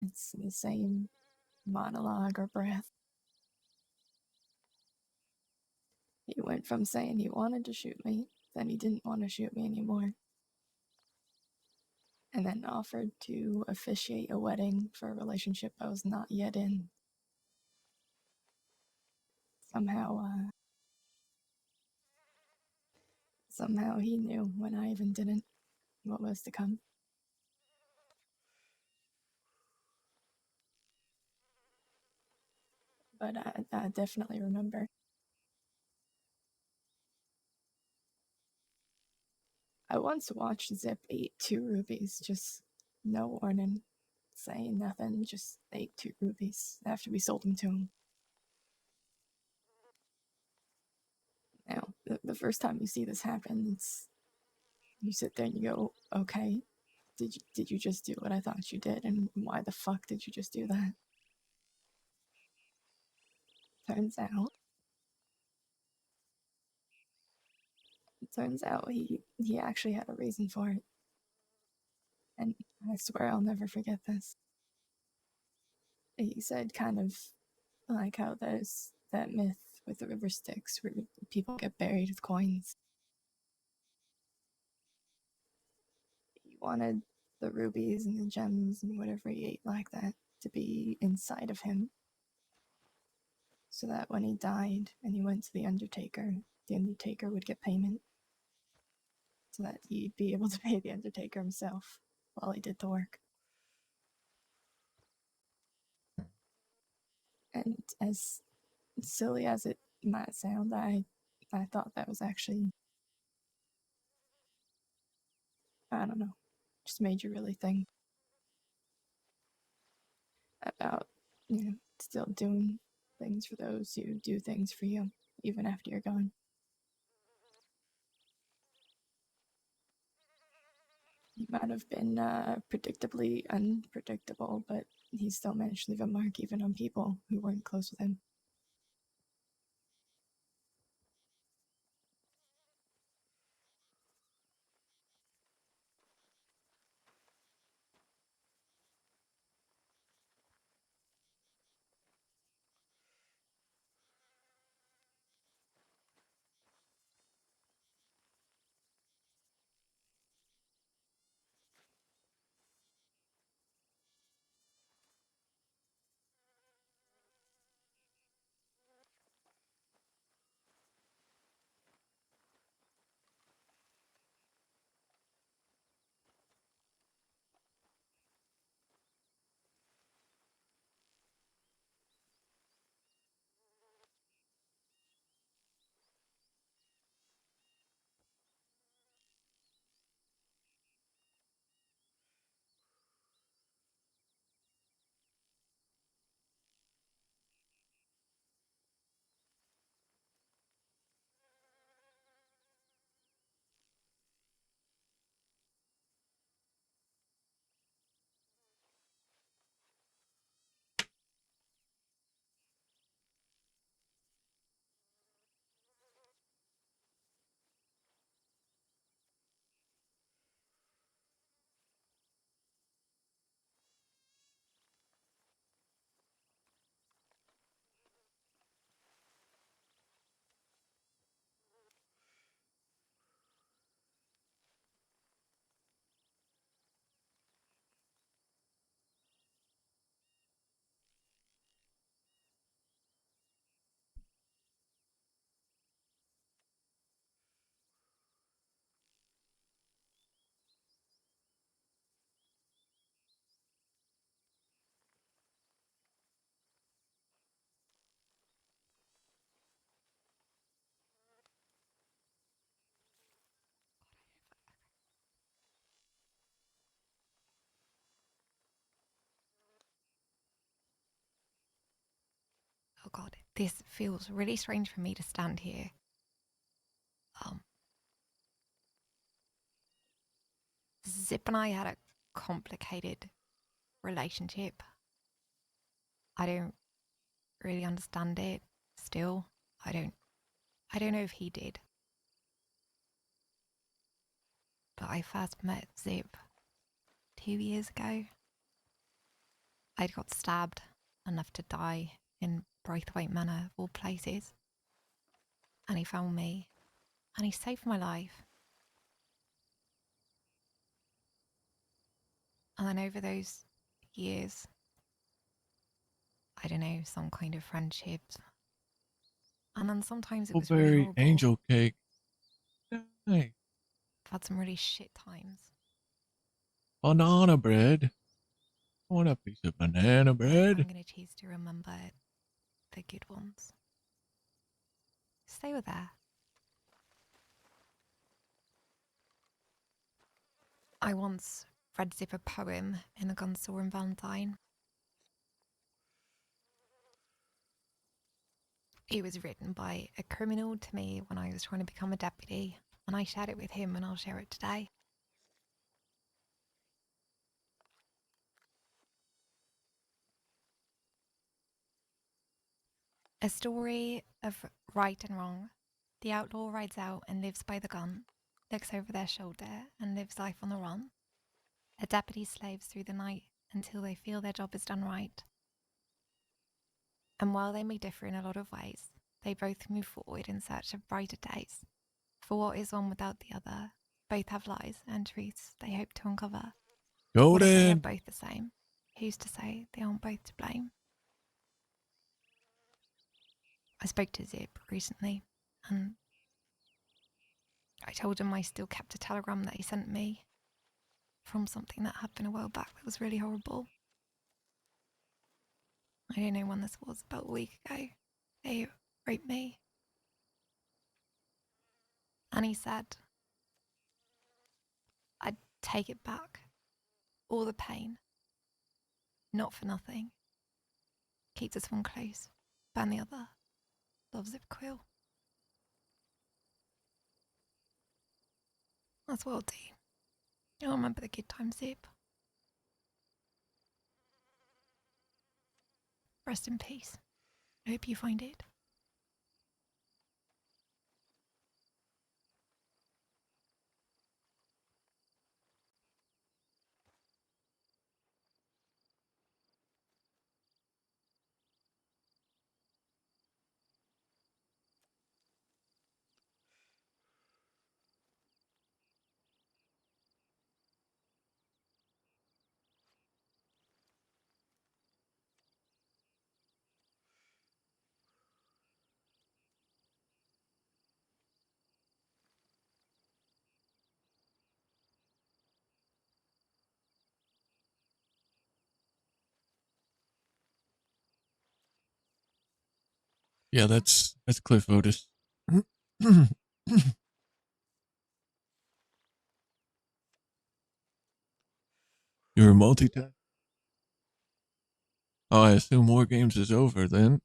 It's the same monologue or breath. He went from saying he wanted to shoot me, then he didn't want to shoot me anymore, and then offered to officiate a wedding for a relationship I was not yet in. Somehow he knew when I even didn't what was to come. But I definitely remember. I once watched Zip eat 2 rubies, just no warning, saying nothing, just ate 2 rubies after we sold them to him. Now, the first time you see this happen, it's you sit there and you go, okay, did you just do what I thought you did, and why the fuck did you just do that? Turns out he actually had a reason for it. And I swear I'll never forget this. He said kind of like how there's that myth with the river Styx where people get buried with coins. He wanted the rubies and the gems and whatever he ate like that to be inside of him, so that when he died and he went to the Undertaker would get payment, so that he'd be able to pay the Undertaker himself while he did the work. And as silly as it might sound, I thought that was actually, I don't know, just made you really think about, still doing things for those who do things for you, even after you're gone. He might have been predictably unpredictable, but he still managed to leave a mark even on people who weren't close with him. Oh god, this feels really strange for me to stand here. Zip and I had a complicated relationship. I don't really understand it still. I don't know if he did. But I first met Zip 2 years ago. I'd got stabbed enough to die in Braithwaite Manor, of all places. And he found me, and he saved my life. And then over those years, I don't know, some kind of friendship. And then sometimes it was really Blueberry horrible. angel cake. Hey, I've had some really shit times. banana bread. I want a piece of banana I'm bread. going to choose to remember the good ones. They were there. I once read Zip a poem in the gun store in Valentine. It was written by a criminal to me when I was trying to become a deputy, and I shared it with him, and I'll share it today. A story of right and wrong. The outlaw rides out and lives by the gun, looks over their shoulder, and lives life on the run. A deputy slaves through the night until they feel their job is done right. And while they may differ in a lot of ways, they both move forward in search of brighter days. For what is one without the other? Both have lies and truths they hope to uncover. What if they are Golden. both the same? Who's to say they aren't both to blame? I spoke to Zip recently, and I told him I still kept a telegram that he sent me from something that happened a while back that was really horrible. I don't know when this was, about a week ago. They raped me. And he said I'd take it back. All the pain. Not for nothing. Keep this one close. Ban the other. Love Zip Quill. That's what I'll do. I'll remember the good times, Zip. Rest in peace. I hope you find it. Yeah, that's Cliff Otis. You're a multitask. Oh, I assume War Games is over then.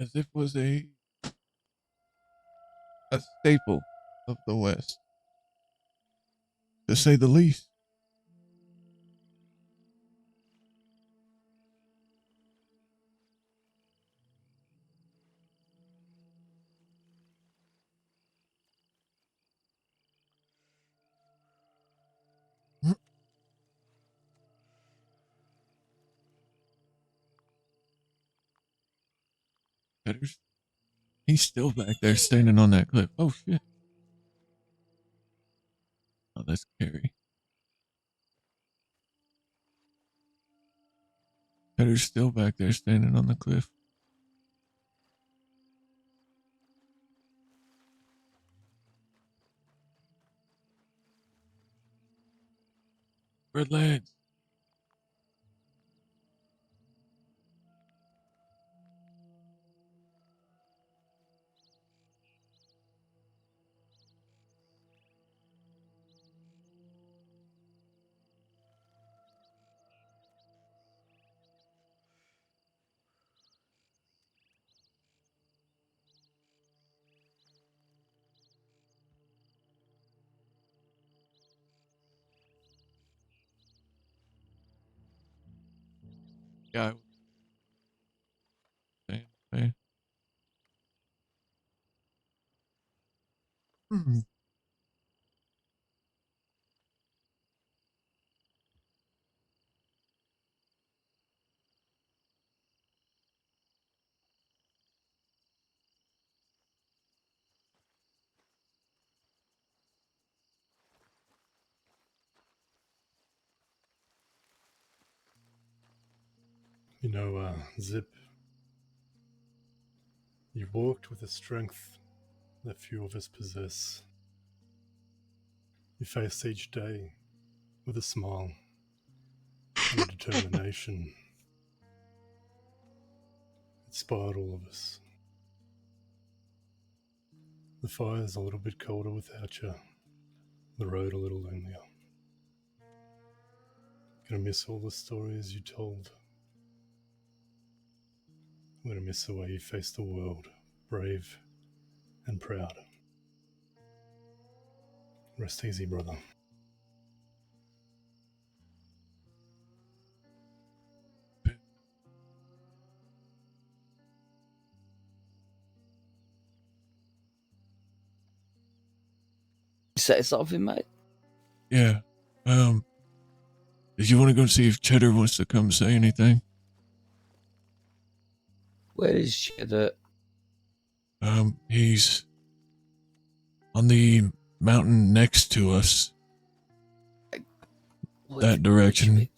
Yes, it was a staple of the West, to say the least. He's still back there standing on that cliff. Oh shit. Oh, that's Carrie. Cutter's still back there standing on the cliff. Red lads. Yeah. Okay. Hmm. You know, Zip, you walked with a strength that few of us possess. You faced each day with a smile and a determination. It inspired all of us. The fire's a little bit colder without you, the road a little lonelier. Gonna miss all the stories you told. I'm gonna miss the way you faced the world, brave and proud. Rest easy, brother. Say something, mate. Yeah. Did you want to go see if Cheddar wants to come say anything? Where is Cheddar? He's on the mountain next to us. That direction.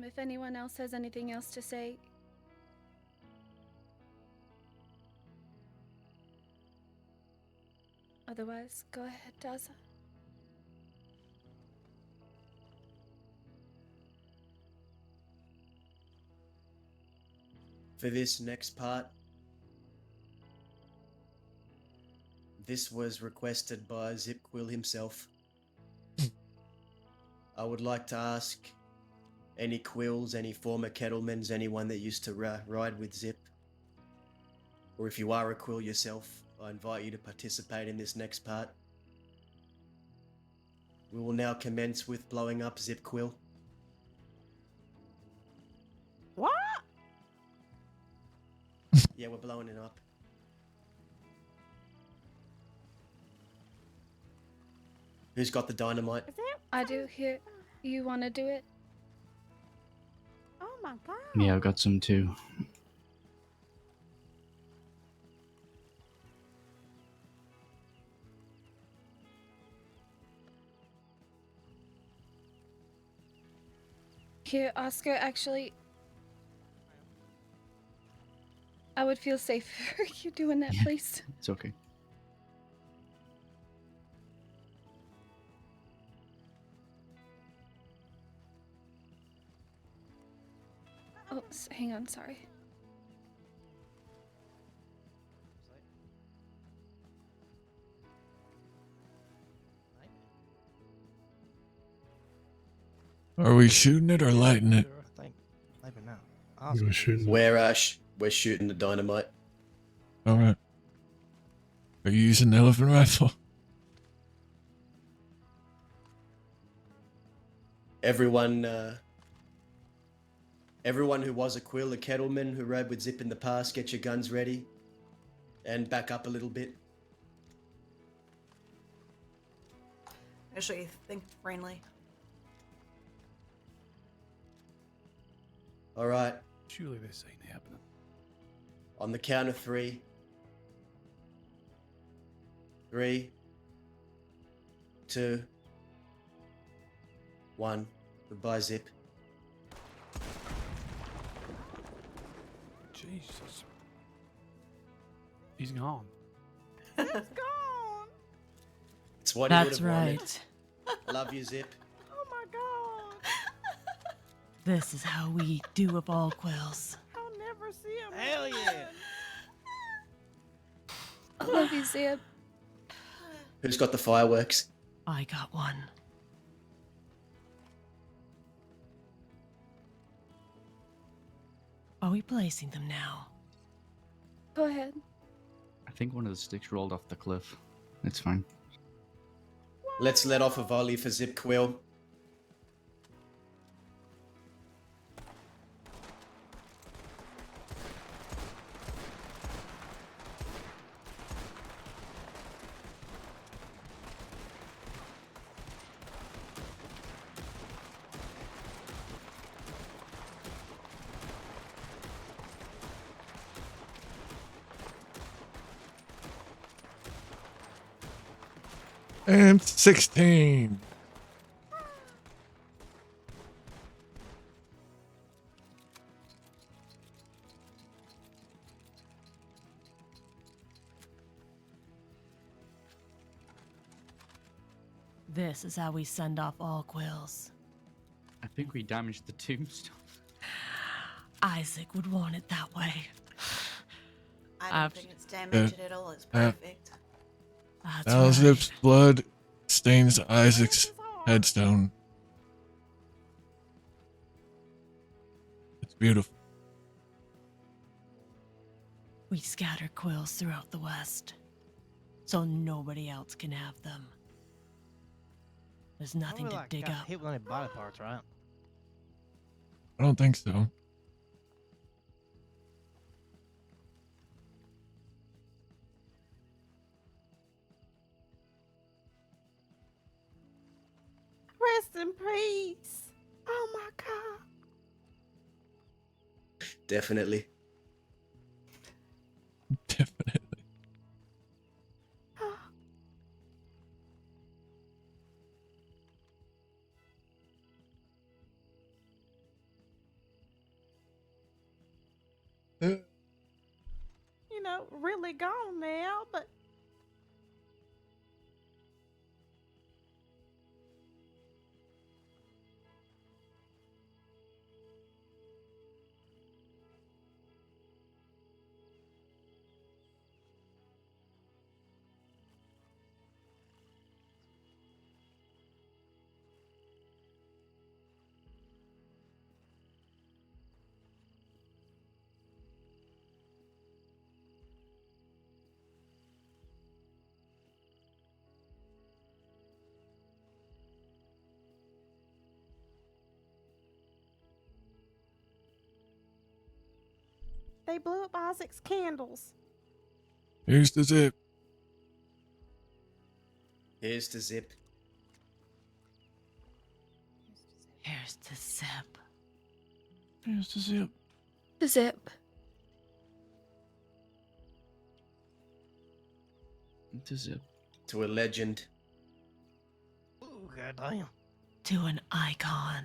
if anyone else has anything else to say. Otherwise, go ahead, Daza. For this next part, this was requested by Zip Quill himself. I would like to ask any Quills, any former Kettlemans, anyone that used to ride with Zip, or if you are a Quill yourself, I invite you to participate in this next part. We will now commence with blowing up Zip Quill. What? Yeah, we're blowing it up. Who's got the dynamite? I do. Here, you want to do it? Oh my god. Yeah, I've got some too. Here, Oscar, actually, I would feel safer you doing that, please. It's okay. Oh, hang on, sorry. Are we shooting it or lighting it? We're shooting. We're shooting the dynamite. All right. Are you using the elephant rifle? Everyone who was a Quill, a Kettleman who rode with Zip in the past, get your guns ready and back up a little bit. Actually, think friendly. All right. Surely this ain't happening. On the count of 3. 3, 2, 1. Goodbye, Zip. Jesus. He's gone. It's gone. It's what That's he would have wanted. right. Love you, Zip. Oh my god. This is how we do of all quills. I'll never see him. Hell yeah. I love you, Zip. Who's got the fireworks? I got one. Are we placing them now? Go ahead. I think one of the sticks rolled off the cliff. It's fine. Let's let off a volley for Zip Quill. And 16. This is how we send off all quills. I think we damaged the tombstone. Isaac would want it that way. I don't think it's damaged at all. It's perfect. That's Now right. Zip's blood stains Isaac's headstone. It's beautiful. We scatter quills throughout the West, so nobody else can have them. There's nothing to dig up. Hit one of the body parts, right? I don't think so. Rest in peace. Oh my god. Definitely. Definitely. You know, really gone now, but they blew up Isaac's candles. Here's the zip. Here's the zip. Here's the zip. Here's the zip. The zip. The zip. To a legend. Oh, goddamn. To an icon.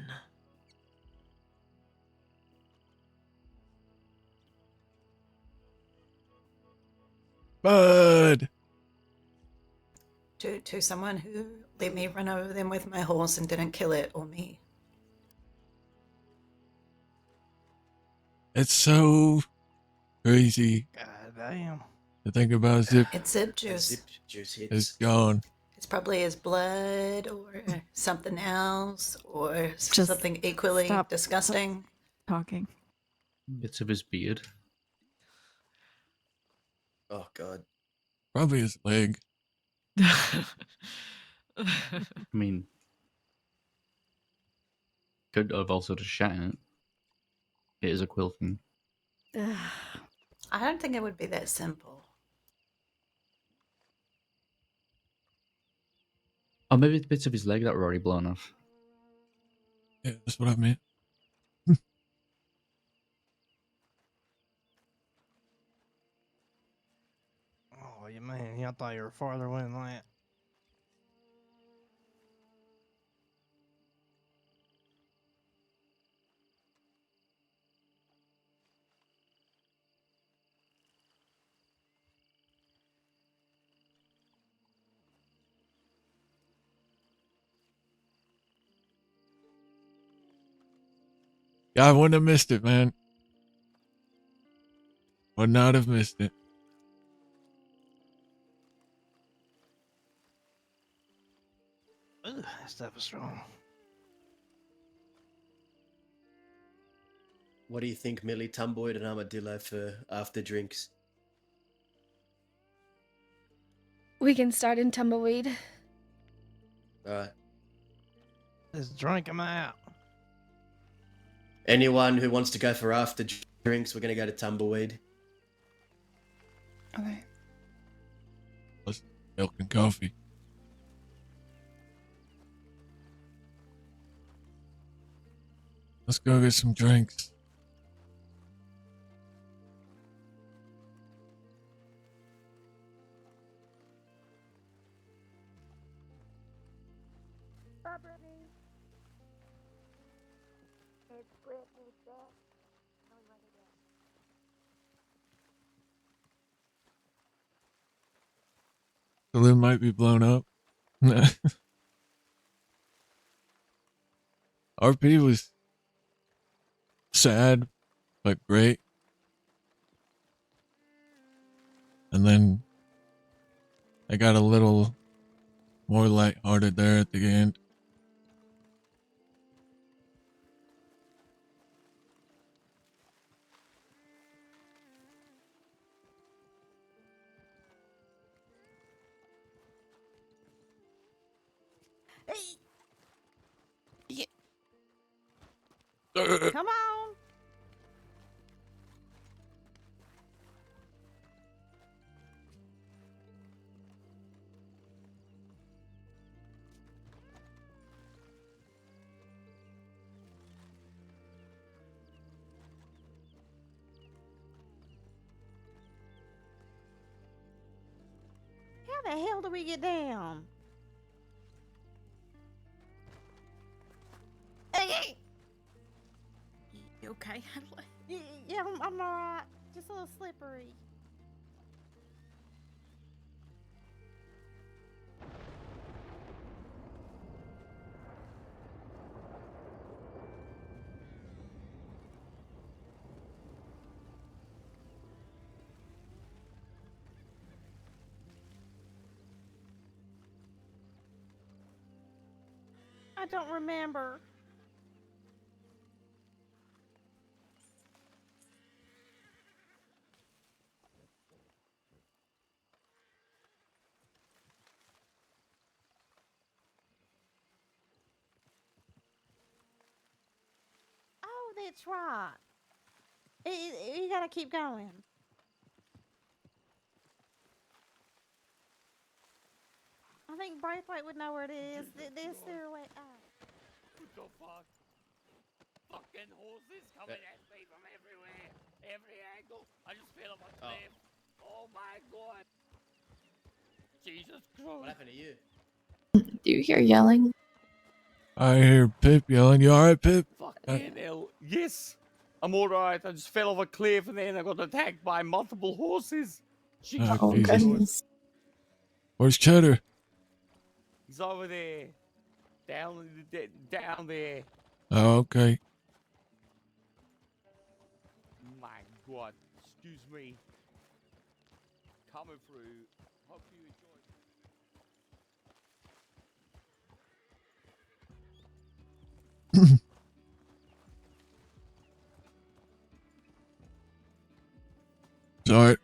Bud. To someone who let me run over them with my horse and didn't kill it, or me. It's so crazy Goddamn. to think about Zip. It's zip juice. Zip juice hits. It's gone. It's probably his blood or something else or Just something equally stop disgusting. Talking. Bits of his beard. Oh, God. Probably his leg. I mean, could have also just shot it. It is a quill thing. I don't think it would be that simple. Or maybe it's bits of his leg that were already blown off. Yeah, that's what I meant. Oh, you man, I thought you were farther away than that. Yeah, I wouldn't have missed it, man. Would not have missed it. Ugh, that stuff is strong. What do you think, Millie, Tumbleweed and Armadillo for after drinks? We can start in Tumbleweed. Alright. Just drink them out. Anyone who wants to go for after drinks, we're going to go to Tumbleweed. Okay. Plus milk and coffee. Let's go get some drinks. The limb might be blown up. RP was sad, but great. And then I got a little more lighthearted there at the end. Come on. How the hell do we get down? Hey! You okay? Yeah, I'm alright. just a little slippery. I don't remember. Oh, that's right. You gotta keep going. I think Braithwaite would know where it is. This their way out. What the fuck? Fucking horses coming at me from everywhere. Every angle. I just fell off a cliff. Oh my god. Jesus Christ. What happened to you? Do you hear yelling? I hear Pip yelling. You alright, Pip? Fucking hell. Yes. I'm alright. I just fell off a cliff and then I got attacked by multiple horses. Jesus Oh, Jesus. goodness. Where's Cheddar? He's over there. Down there. Oh, okay. My god. Excuse me. Coming through. Hope you enjoy. Sorry.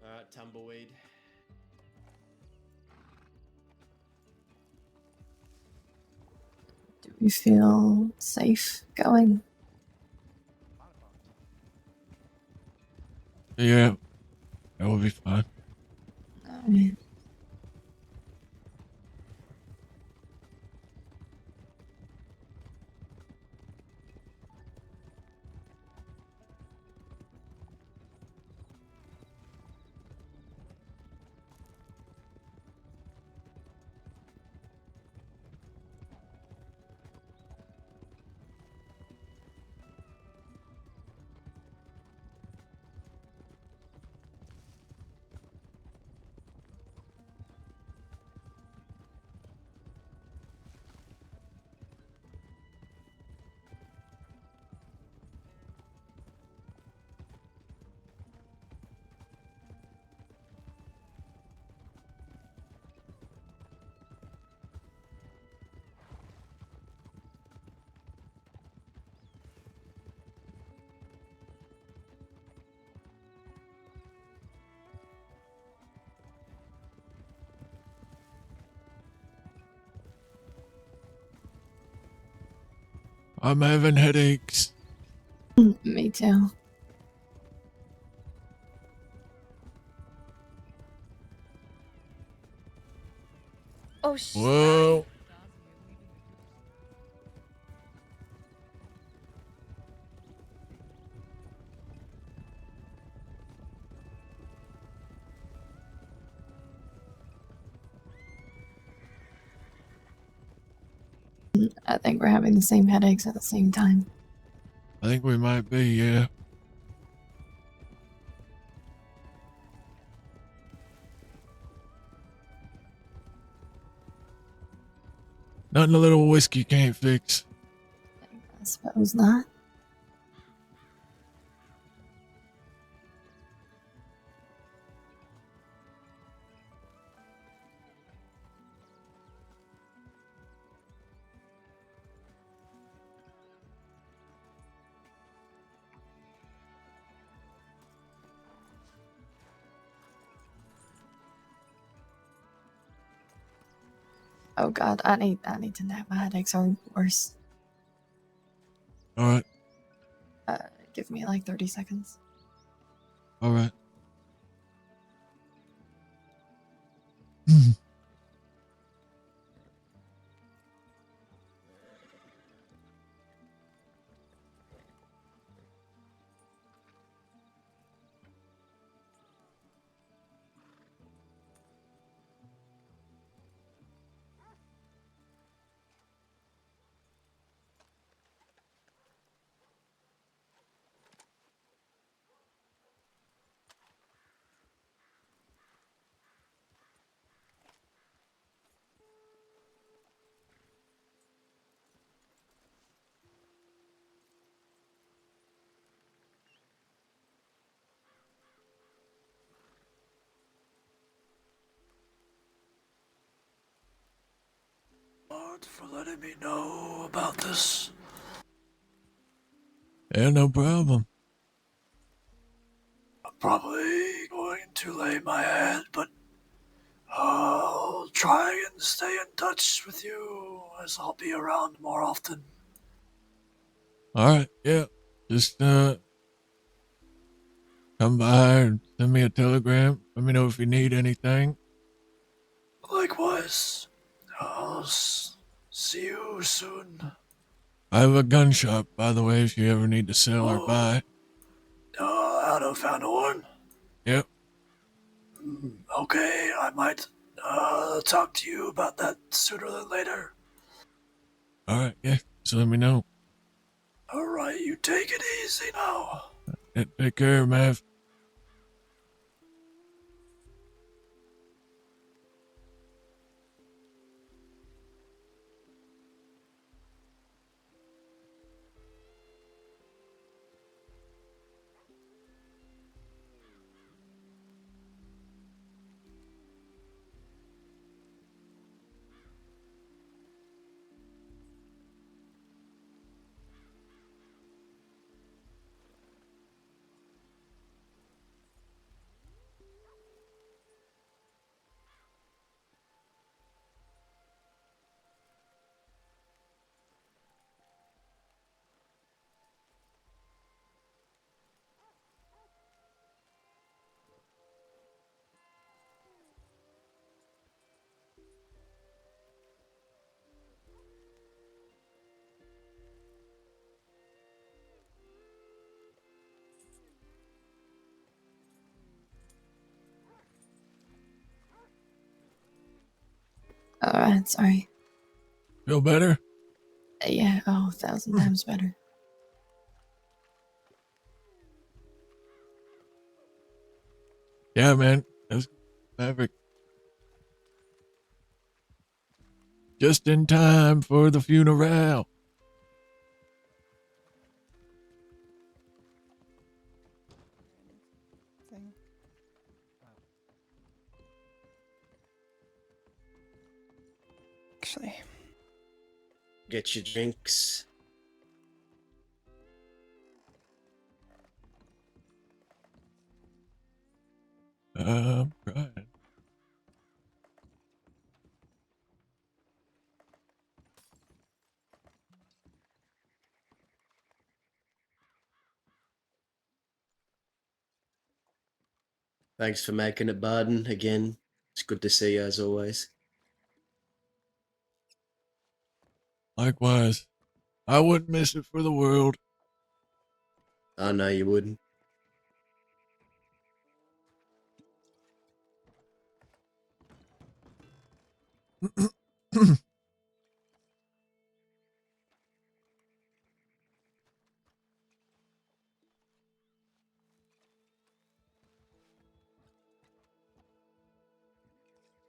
Alright, tumbleweed. Do you feel safe going? Yeah. That will be fine. Alright. I'm having headaches. Me too. Oh, shit. Whoa. I think we're having the same headaches at the same time. I think we might be, yeah. Nothing a little whiskey can't fix. I suppose not. Oh god, I need to nap. My headaches are worse. Alright. Give me like 30 seconds. Alright. for letting me know about this. Yeah, no problem. I'm probably going to lay my head, but I'll try and stay in touch with you as I'll be around more often. All right, yeah. Just come by and send me a telegram. Let me know if you need anything. Likewise, I'll see you soon. I have a gun shop, by the way, if you ever need to sell or buy. Out of found one. Yep. Okay, I might talk to you about that sooner than later. All right, yeah. So let me know. All right, you take it easy now. Take care, Mav. Alright, sorry. Feel better? Yeah, 1,000 times better. Yeah, man. That's Maverick. Just in time for the funeral. Actually, Get your drinks. Right. Thanks for making it, Barton. Again, it's good to see you as always. Likewise. I wouldn't miss it for the world. I know you wouldn't.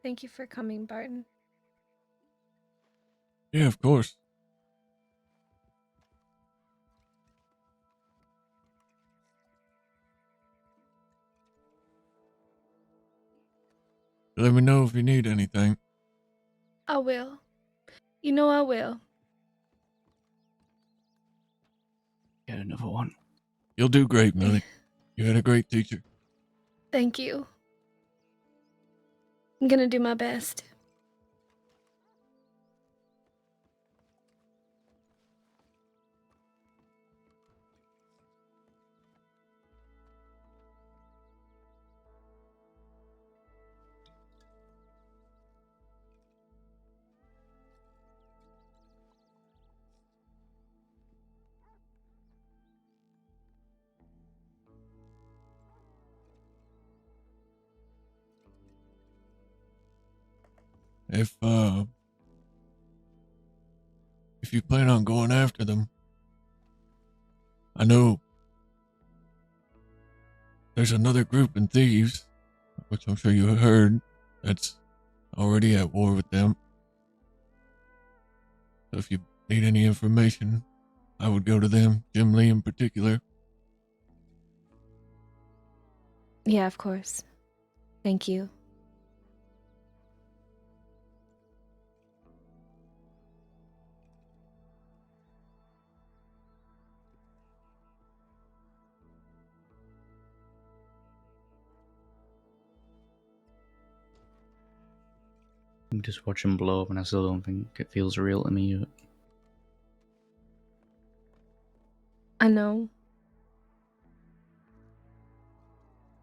Thank you for coming, Barton. Yeah, of course. Let me know if you need anything. I will. You know I will. Get another one. You'll do great, Millie. You had a great teacher. Thank you. I'm gonna do my best. If you plan on going after them, I know there's another group in Thieves, which I'm sure you heard, that's already at war with them. So if you need any information, I would go to them, Jim Lee in particular. Yeah, of course. Thank you. I'm just watching blow up and I still don't think it feels real to me yet. I know.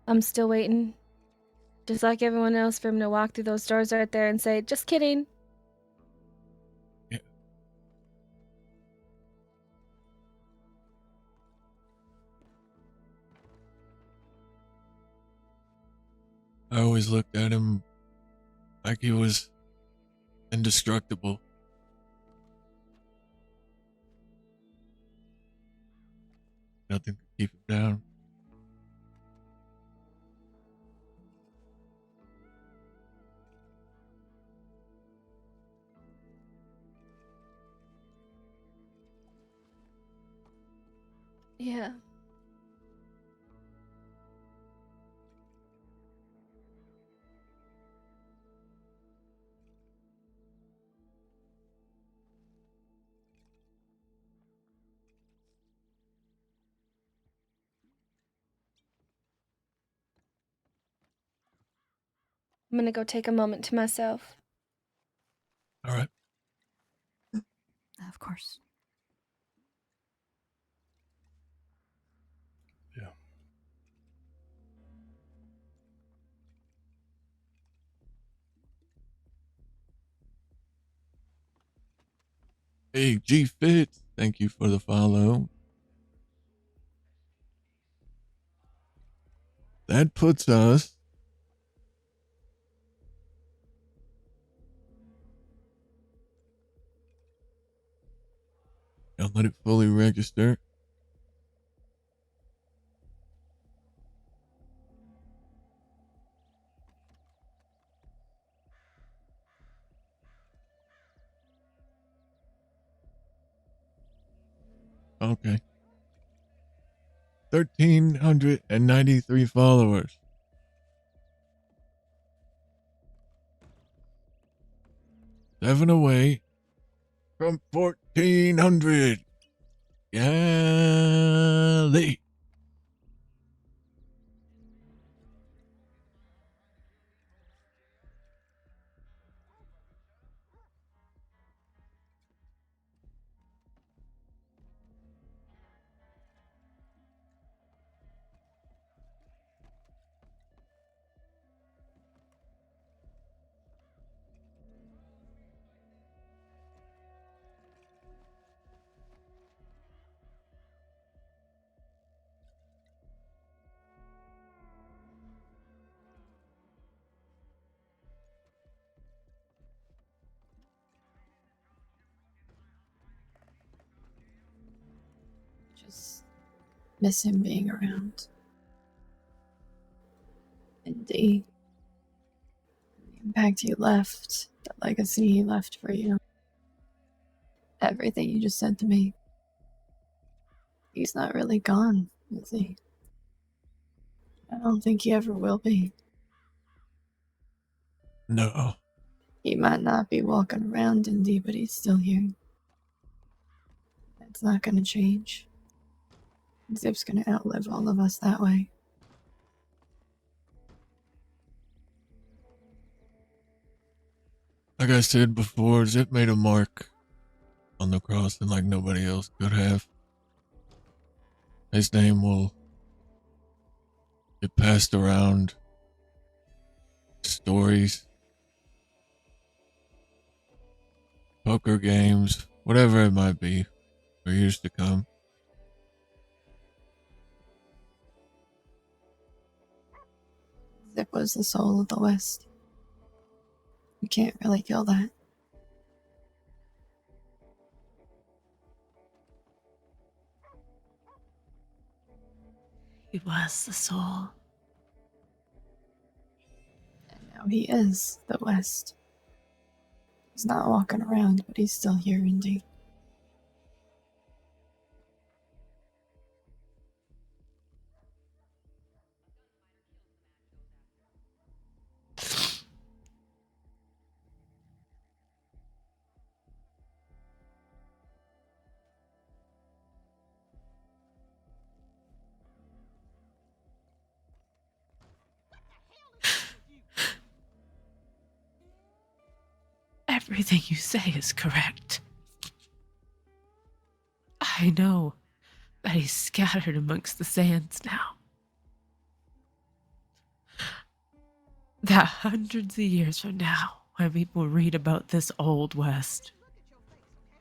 I'm still waiting. Just like everyone else for him to walk through those doors right there and say, just kidding. Yeah. I always looked at him like he was indestructible. Nothing could keep him down. Yeah. I'm gonna go take a moment to myself. All right. Of course. Yeah. Hey, G Fitz, thank you for the follow. That puts us I'll let it fully register. Okay. 1,393 followers. 7 away from 1,400. Golly. Just miss him being around. And the impact he left, the legacy he left for you, everything you just said to me. He's not really gone, is he? I don't think he ever will be. No. He might not be walking around, Indy, but he's still here. It's not gonna change. Zip's gonna outlive all of us that way. Like I said before, Zip made a mark on the crossing like nobody else could have. His name will get passed around. Stories, poker games, whatever it might be for years to come. Zip was the soul of the West. You can't really kill that. He was the soul. And now he is the West. He's not walking around, but he's still here, Indy. everything you say is correct. I know that he's scattered amongst the sands now. That hundreds of years from now, when people read about this old West,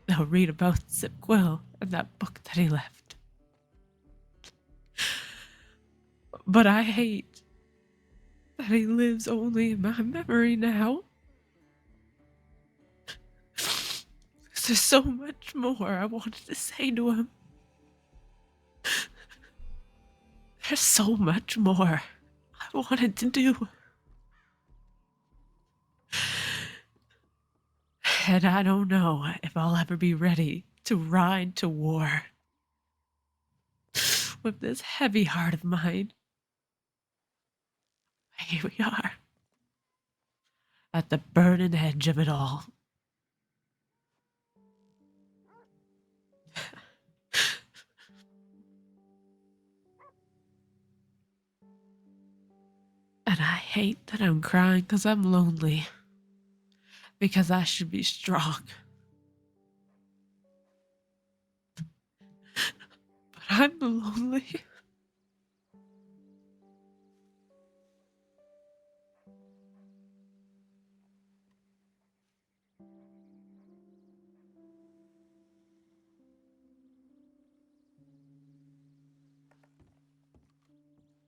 they'll read about Zip Quill and that book that he left. But I hate that he lives only in my memory now. There's so much more I wanted to say to him. There's so much more I wanted to do. And I don't know if I'll ever be ready to ride to war with this heavy heart of mine. Here we are, at the burning edge of it all. And I hate that I'm crying because I'm lonely. Because I should be strong. But I'm lonely.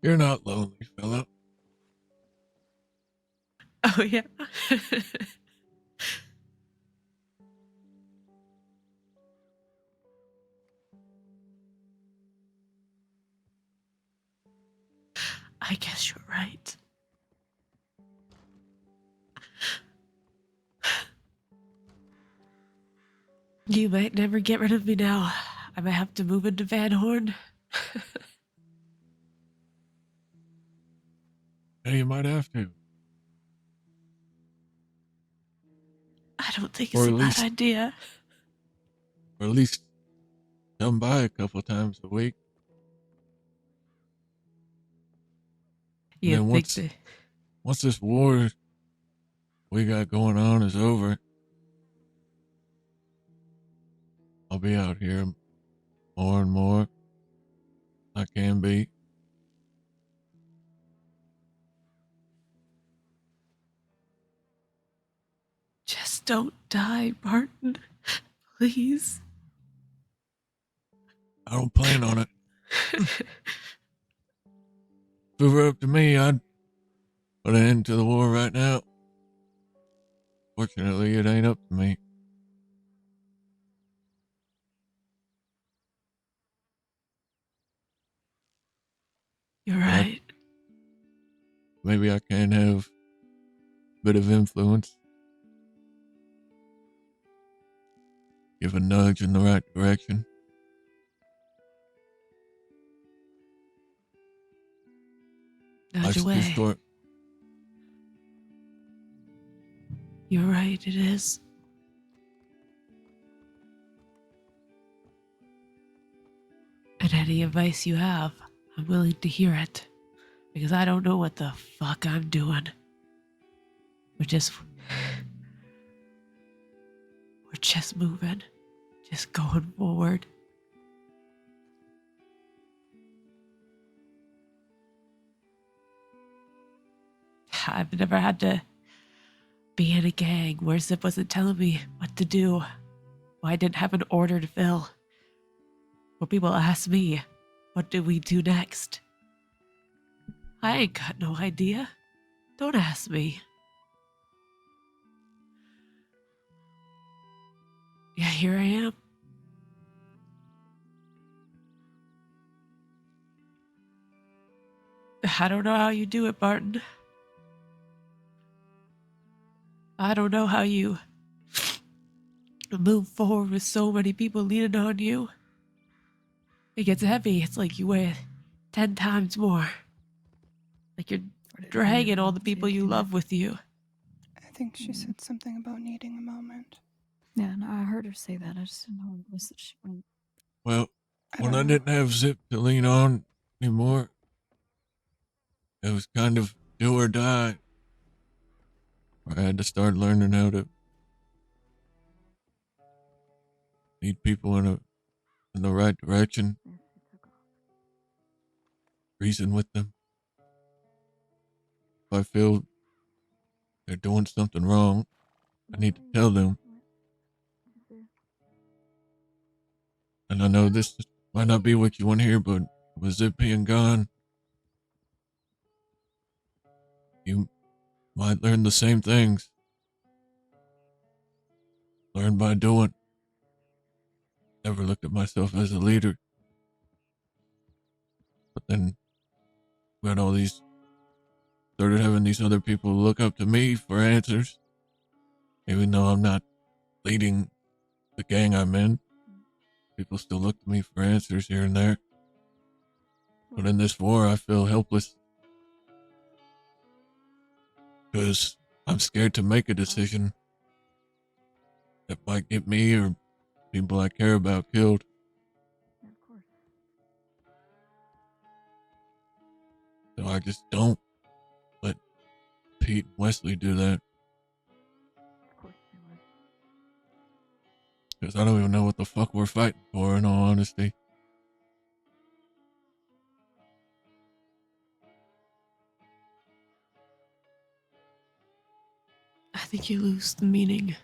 You're not lonely, Philip. Oh, yeah. I guess you're right. You might never get rid of me now. I might have to move into Van Horn. Hey, you might have to. I don't think Or it's at a least- bad idea. Or at least come by a couple times a week. And You then think once this war we got going on is over, I'll be out here more and more. I can be. Just don't die, Barton. Please. I don't plan on it. If it were up to me, I'd put an end to the war right now. Fortunately, it ain't up to me. You're right. Maybe I can have a bit of influence. Give a nudge in the right direction. Nudge Life's too away. short. You're right, it is. And any advice you have, I'm willing to hear it. Because I don't know what the fuck I'm doing. We're just moving. Just going forward. I've never had to be in a gang where Zip wasn't telling me what to do. Why I didn't have an order to fill. Where people ask me, what do we do next? I ain't got no idea. Don't ask me. Yeah, here I am. I don't know how you do it, Barton. I don't know how you move forward with so many people leaning on you. It gets heavy. It's like you weigh 10 times more. Like you're dragging all the people you love with you. I think she said something about needing a moment. Yeah, no, I heard her say that. I just didn't know what it was that she went. Well, when I didn't have Zip to lean on anymore, it was kind of do or die. I had to start learning how to lead people in the right direction, reason with them. If I feel they're doing something wrong, I need to tell them. And I know this might not be what you want to hear, but with Zip being gone, you might learn the same things. Learn by doing. Never looked at myself as a leader. But then we had all these, started having these other people look up to me for answers. Even though I'm not leading the gang I'm in, people still look to me for answers here and there. But in this war, I feel helpless. Because I'm scared to make a decision that might get me or people I care about killed. So I just don't let Pete and Wesley do that. Because I don't even know what the fuck we're fighting for, in all honesty. I think you lose the meaning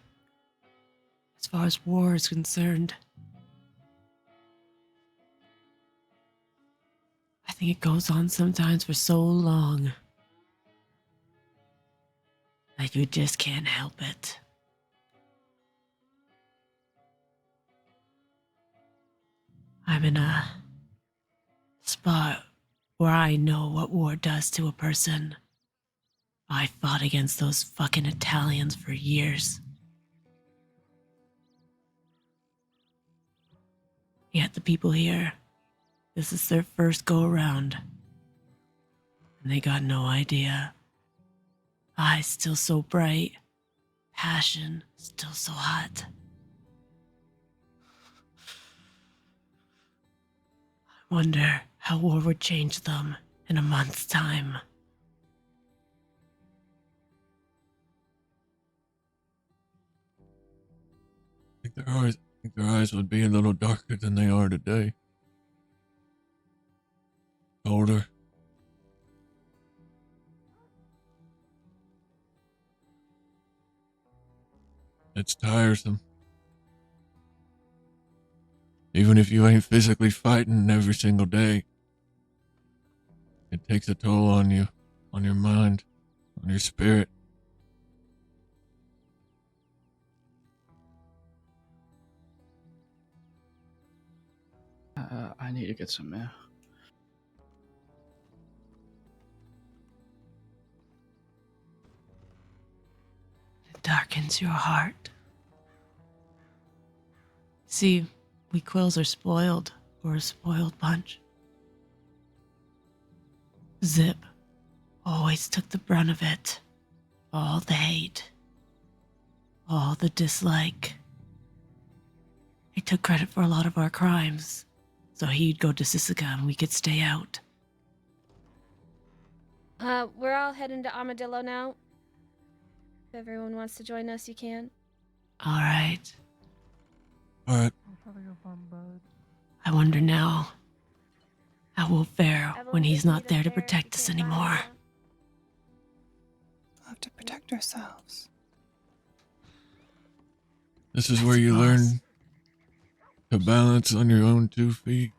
as far as war is concerned. I think it goes on sometimes for so long that you just can't help it. I'm in a spot where I know what war does to a person. I fought against those fucking Italians for years. Yet the people here, this is their first go around. And they got no idea. Eyes still so bright. Passion still so hot. I wonder how war would change them in a month's time. I think their eyes would be a little darker than they are today. Older. It's tiresome. Even if you ain't physically fighting every single day, it takes a toll on you, on your mind, on your spirit. I need to get some air. It darkens your heart. See, we Quills are spoiled. We're a spoiled bunch. Zip always took the brunt of it. All the hate. All the dislike. He took credit for a lot of our crimes. So he'd go to Sisika and we could stay out. We're all heading to Armadillo now. If everyone wants to join us, you can. All right. All right. I wonder now how we'll fare when he's not there to protect us anymore. We'll have to protect ourselves. This is where you learn to balance on your own 2 feet.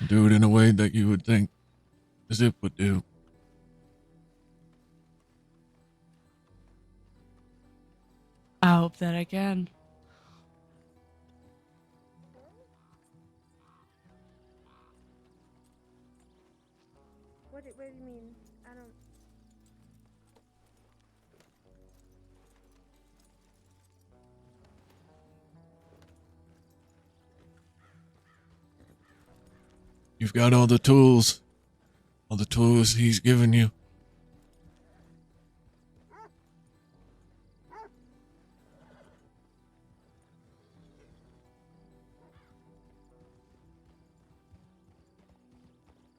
Do it in a way that you would think Zip would do. I hope that I can. What do you mean? I don't... You've got all the tools he's given you.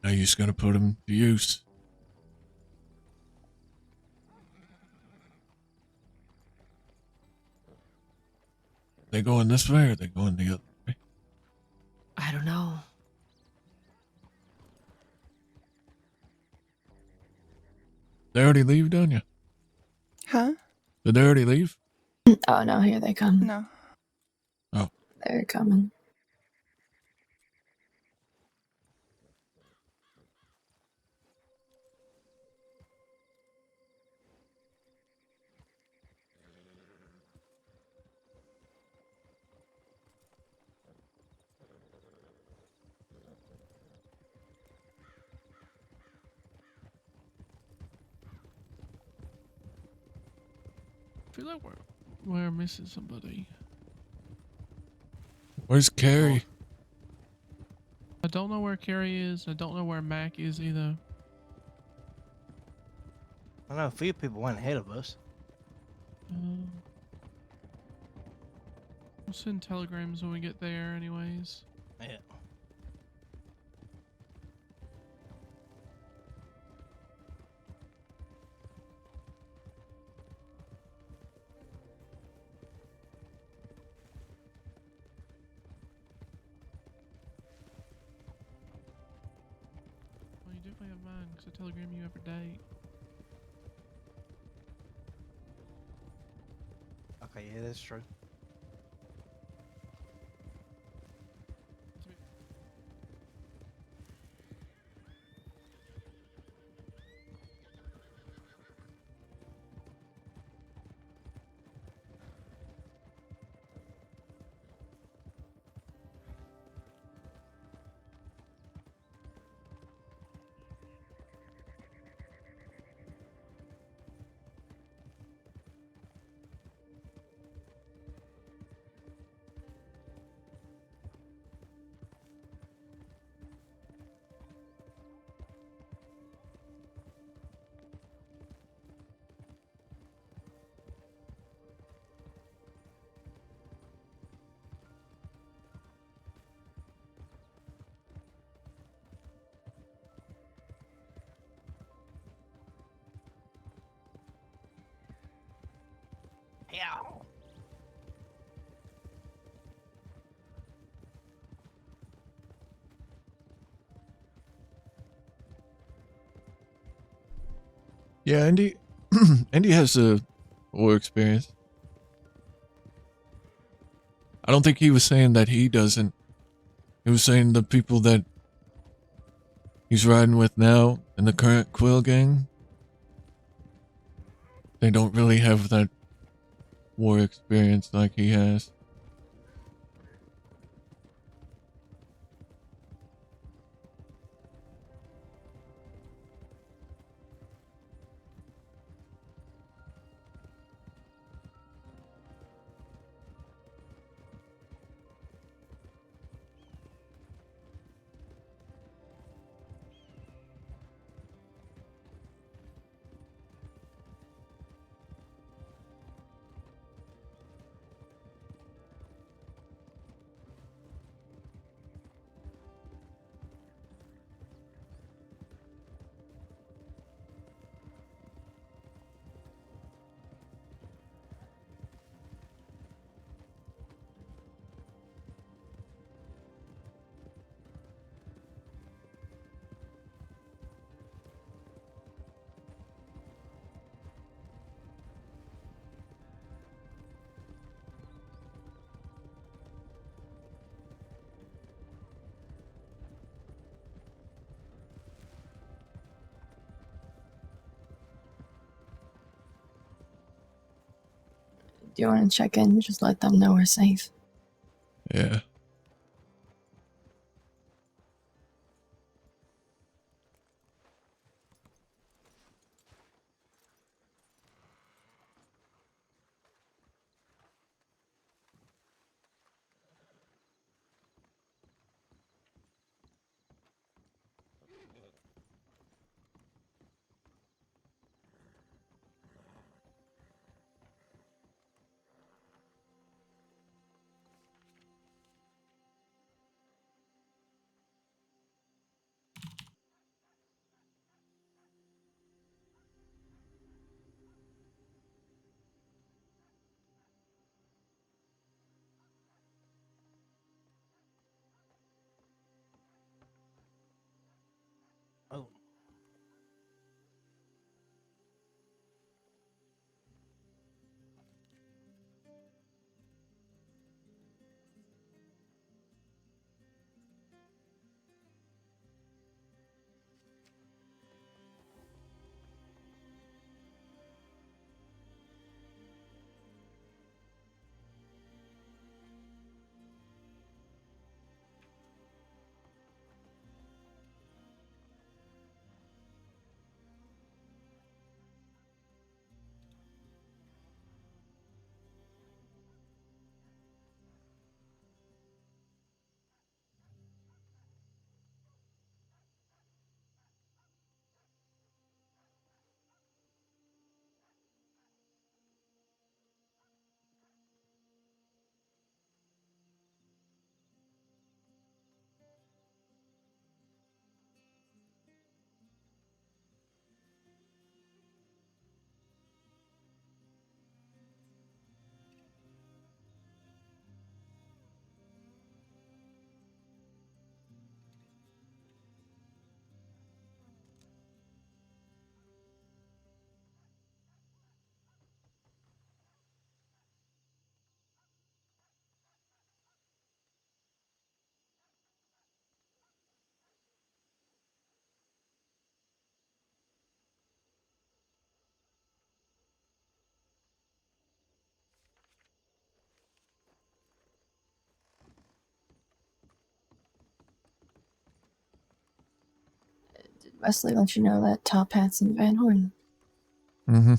Now you just gotta put them to use. They going this way or they going the other way? I don't know. They already leave, don't you? Huh? Did they already leave? Oh no, here they come. No. Oh. They're coming. I feel like we're missing somebody. Where's Carrie? I don't know where Carrie is. I don't know where Mac is either. I know a few people went ahead of us. We'll send telegrams when we get there, anyways. Yeah. Well, you definitely have mine, because I telegram you every day. Okay, yeah, that's true. Yeah. Yeah, Andy. Andy has a war experience. I don't think he was saying that he doesn't. He was saying the people that he's riding with now in the current Quill gang, they don't really have that war experience like he has. Do you want to check in? Just let them know we're safe. Yeah. Wesley let you know that Top Hat's in Van Horn. Mm-hmm.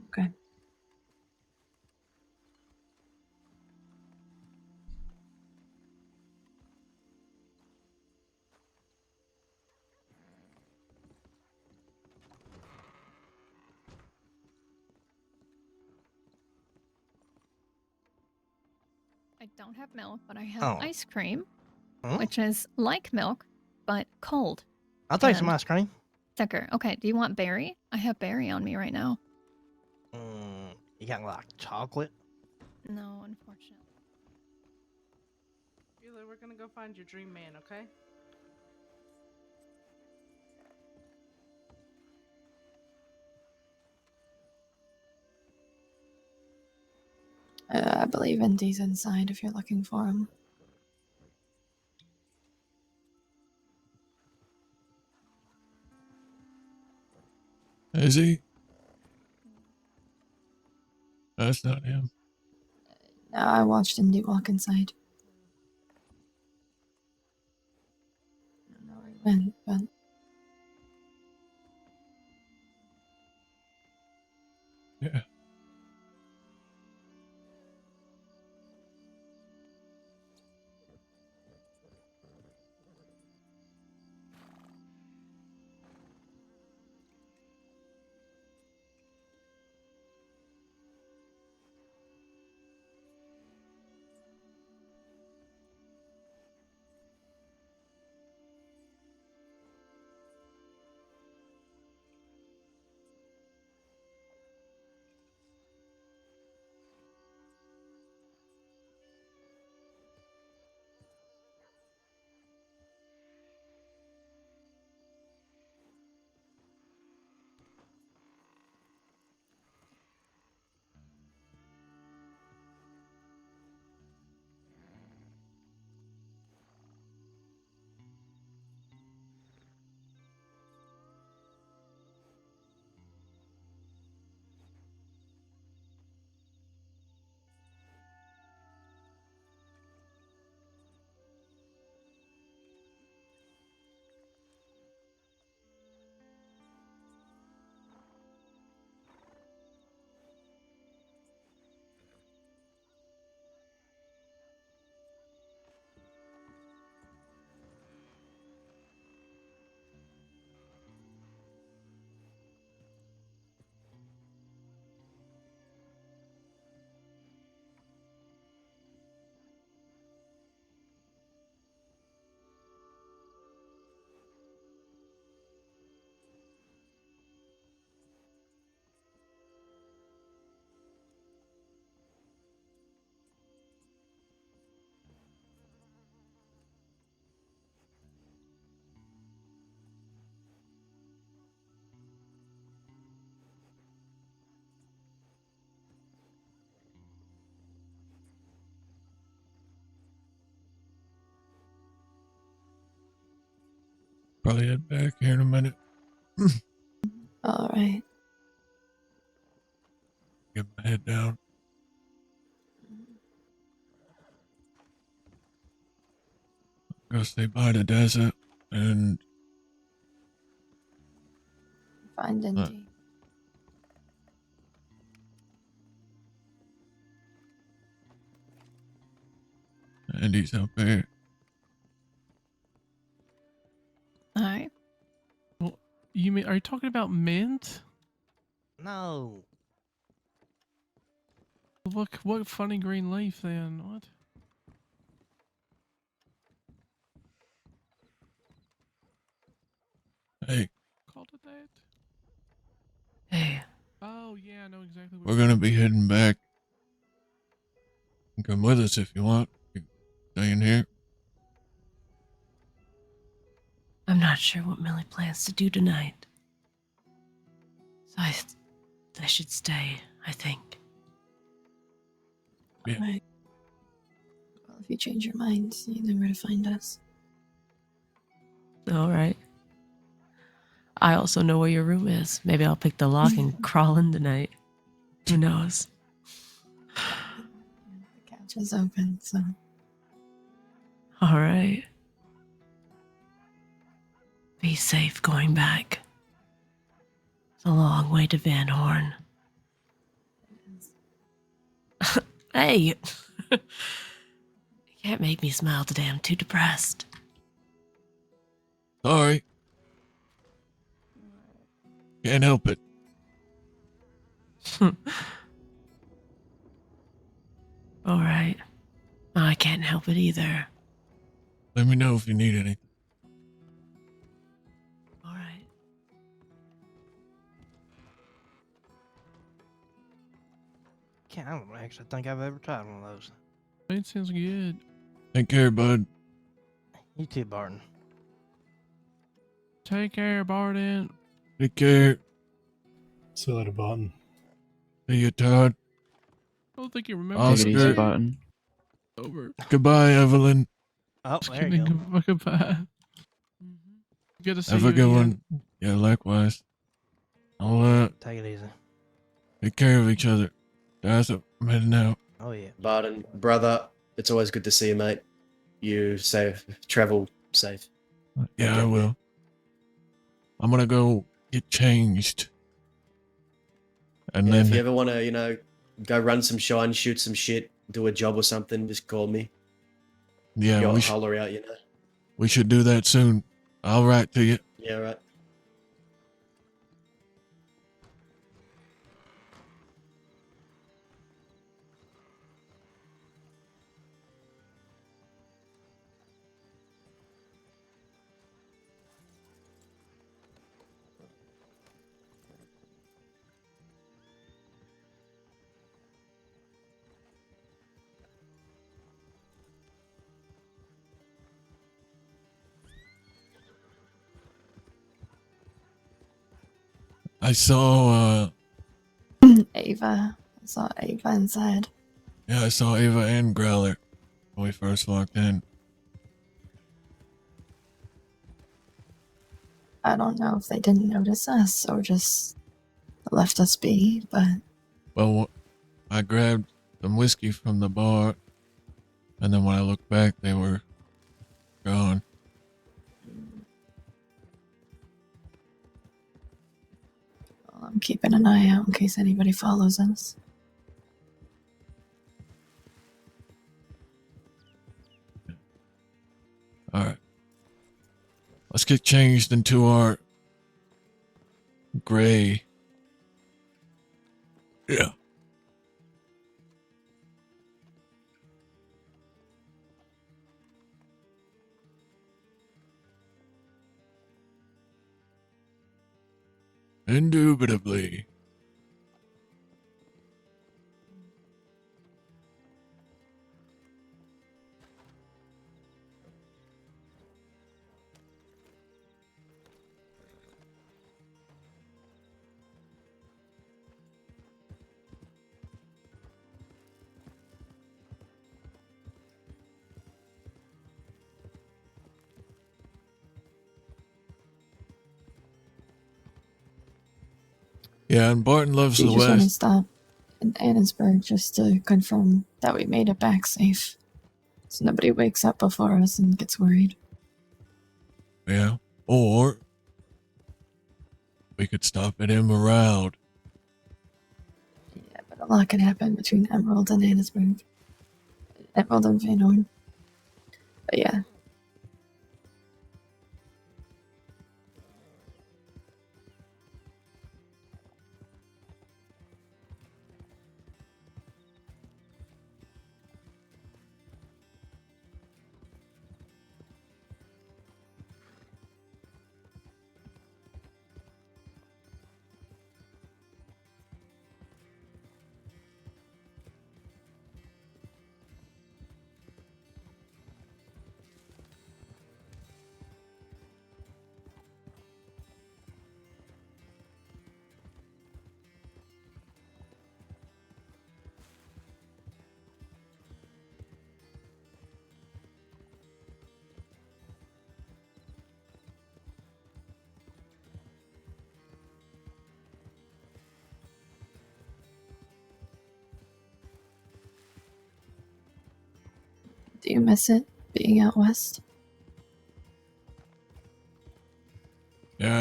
Okay. I don't have milk, but I have Oh. ice cream, Huh? which is like milk, but cold. I'll take some and ice cream. Thicker. Okay, do you want berry? I have berry on me right now. You got like chocolate? No, unfortunately. Wheeler, we're gonna go find your dream man, okay? I believe Indy's inside if you're looking for him. Is he? That's not him. No, I watched Indy walk inside. I don't know where he went, but... Yeah. Probably head back here in a minute. Alright. Get my head down. Go stay by the desert and Find Indy. Andy's up there. Alright. Well, you mean, are you talking about Mint? No. Look, what funny green leaf then? What? Hey, Called it that? Hey. Oh, yeah, I know exactly what we're gonna be heading back. You can come with us if you want. You stay in here. I'm not sure what Millie plans to do tonight. So I should stay, I think. Yeah. Alright. Well, if you change your mind, you know where to find us. All right. I also know where your room is. Maybe I'll pick the lock and crawl in tonight. Who knows? The couch is open, so... All right. Be safe going back. It's a long way to Van Horn. Hey! You can't make me smile today. I'm too depressed. Sorry. Can't help it. All right. I can't help it either. Let me know if you need anything. All right. I don't actually think I've ever tried one of those. It sounds good. Take care, bud. You too, Barton. Take care, Barton. Take care. See you later, Barton. See you, Todd. I don't think you remember. Oscar. Take it easy, Barton. Over. Goodbye, Evelyn. Oh, Just there you kidding. go. Goodbye. Good to see Have you a good again. one. Yeah, likewise. I'll Take it easy. take care of each other. Guys, I'm heading out. Oh, yeah. Barton, brother, it's always good to see you, mate. You safe, travel safe. Yeah, Okay. I will. I'm gonna go get changed. And Yeah, then if you ever want to, go run some shine, shoot some shit, do a job or something, just call me. yeah, You'll we should holler out, we should do that soon. I'll write to you. Yeah, right. I saw Ava. I saw Ava inside. I saw Ava and Growler when we first walked in. I don't know if they didn't notice us or just left us be, but Well, I grabbed some whiskey from the bar, and then when I looked back, they were gone. I'm keeping an eye out in case anybody follows us. All right. Let's get changed into our gray. Yeah. Indubitably. Yeah, and Barton loves We the just want to West. stop in Annisburg just to confirm that we made it back safe. So nobody wakes up before us and gets worried. Yeah. Or we could stop at Emerald. Yeah, but a lot could happen between Emerald and Annisburg. Emerald and Van Horn. But yeah. Do you miss it, being out west?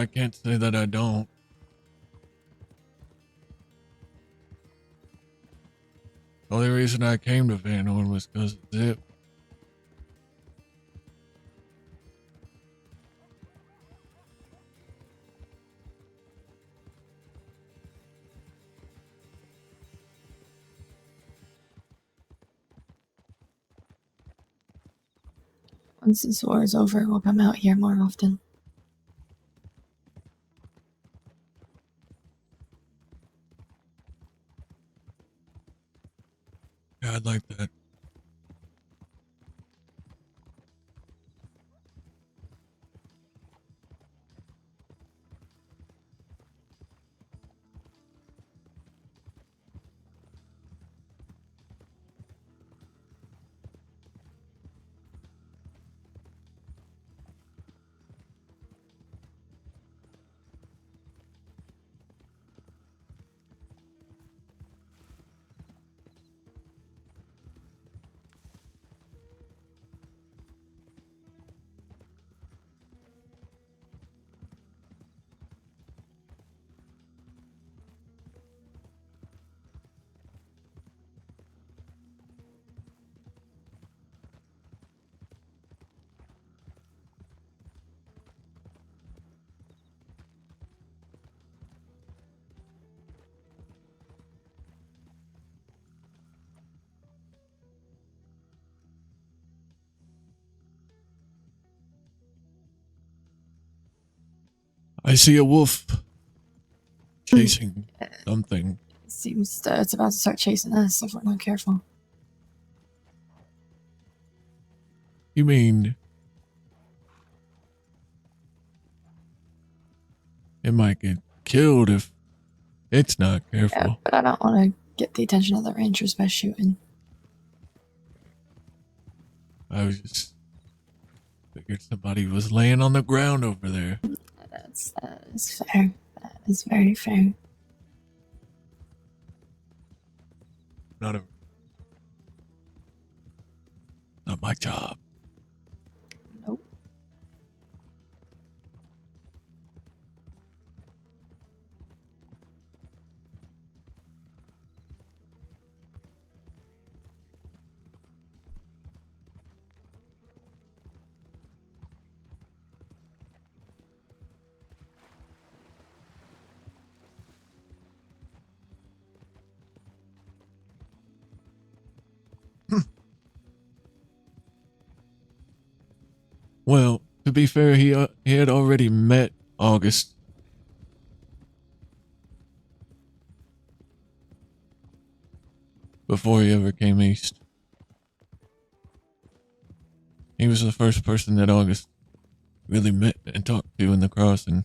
I can't say that I don't. The only reason I came to Van Horn was because of Zip. Once this war is over, we'll come out here more often. Yeah, I'd like that. I see a wolf chasing something. Seems it's about to start chasing us if we're not careful. You mean it might get killed if it's not careful? Yeah, but I don't want to get the attention of the rangers by shooting. I was just figured somebody was laying on the ground over there. That is fair. That is very fair. Not my job. Nope. Well, to be fair, he had already met August. Before he ever came east. He was the first person that August really met and talked to in the crossing.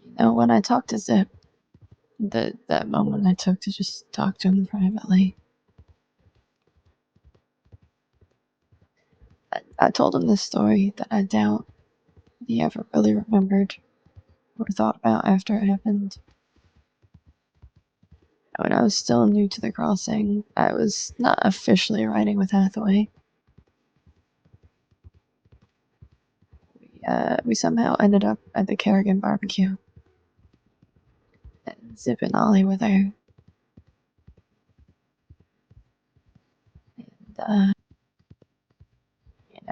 You know, when I talked to Zip, that moment I took to just talk to him privately, I told him this story that I doubt he ever really remembered or thought about after it happened. When I was still new to the crossing, I was not officially riding with Hathaway. We somehow ended up at the Kerrigan barbecue. And Zip and Ollie were there.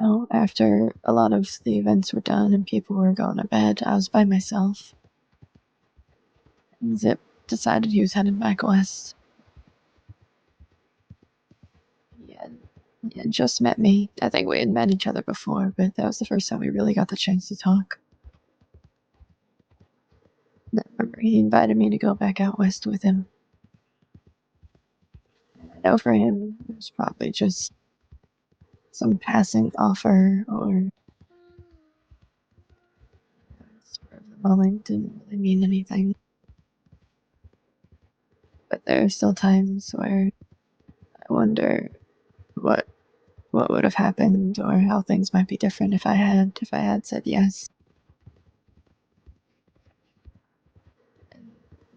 know, after a lot of the events were done and people were going to bed, I was by myself. And Zip decided he was heading back west. He had just met me. I think we had met each other before, but that was the first time we really got the chance to talk. I remember he invited me to go back out west with him. I know for him, it was probably just some passing offer or spur of the moment, didn't really mean anything. But there are still times where I wonder what would have happened or how things might be different if I had said yes.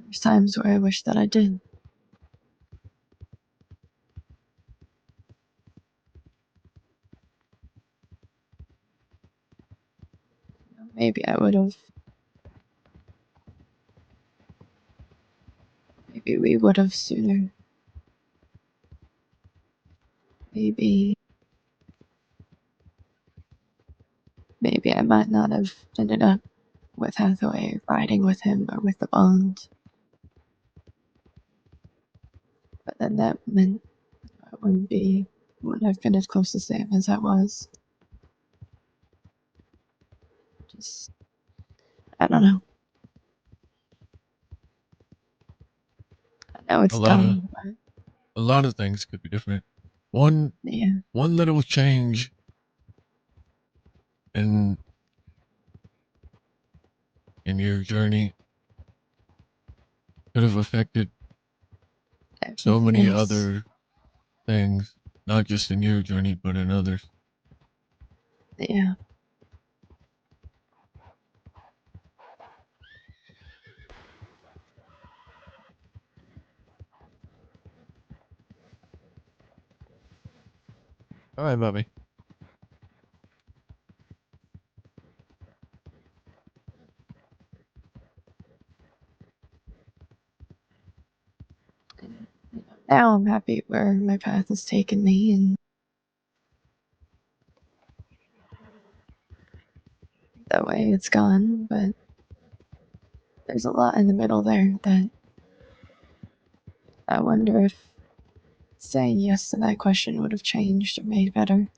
There's times where I wish that I did. Maybe I would have. Maybe we would have sooner. Maybe I might not have ended up with Hathaway riding with him or with the bond. But then that meant I wouldn't have been as close to Sam as I was. Just, I don't know. I know it's dumb, but A lot of things could be different. One little change in your journey could have affected so many Yes. other things, not just in your journey, but in others. Yeah. All right, Bobby. Now I'm happy where my path has taken me and the way it's gone, but there's a lot in the middle there that I wonder if saying yes to that question would have changed or made better.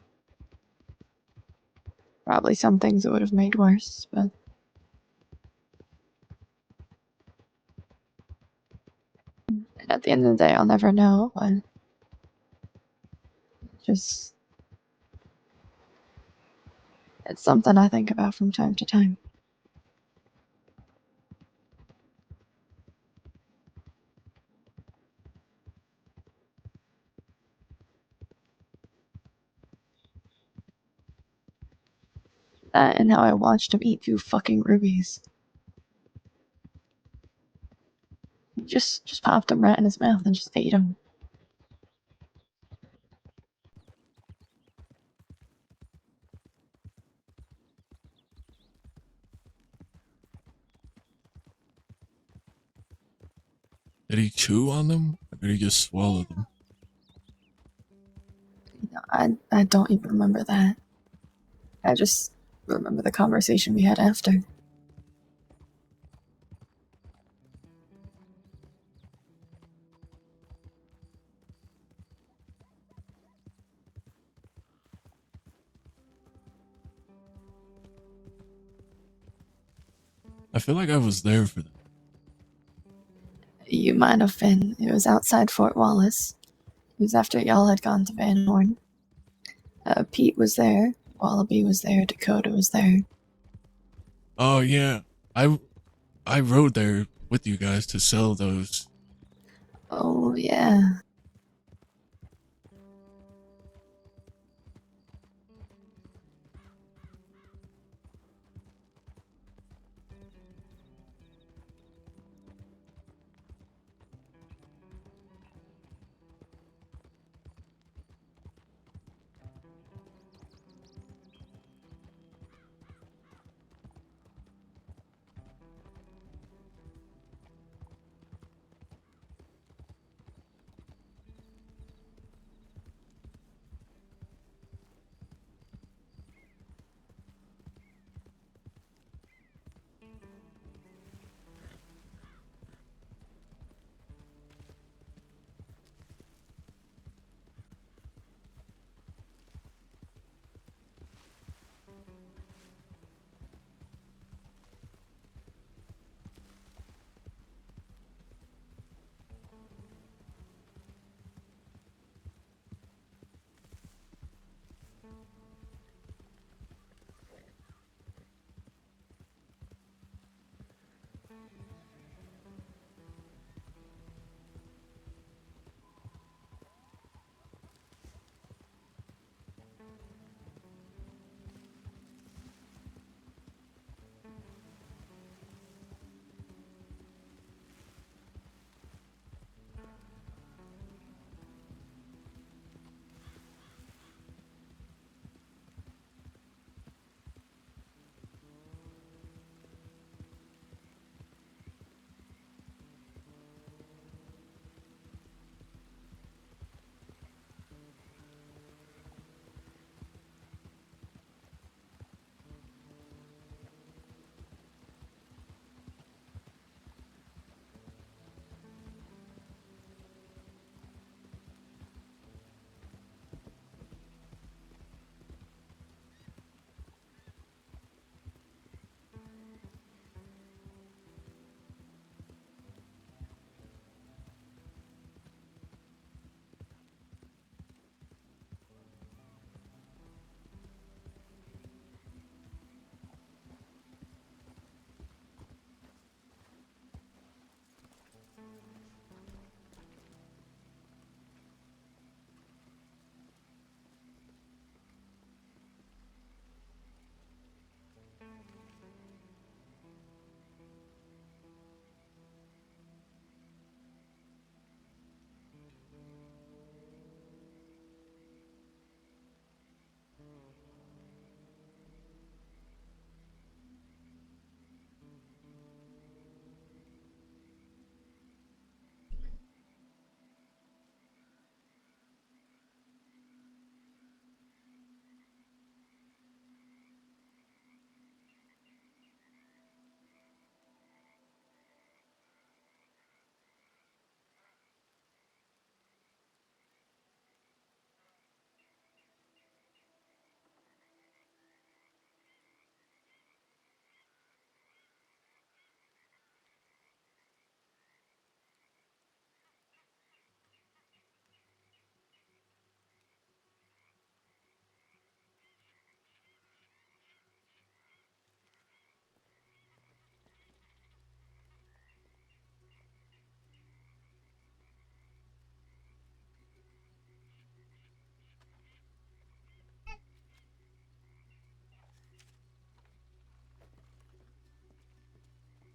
Probably some things it would have made worse, but at the end of the day, I'll never know, but just it's something I think about from time to time. That and how I watched him eat 2 fucking rubies. He just popped them right in his mouth and just ate them. Did he chew on them, or did he just swallow them? I don't even remember that. I just remember the conversation we had after. I feel like I was there for that. You might have been. It was outside Fort Wallace. It was after y'all had gone to Van Horn. Pete was there. Wallaby was there. Dakota was there. Oh yeah, I rode there with you guys to sell those. Oh, yeah.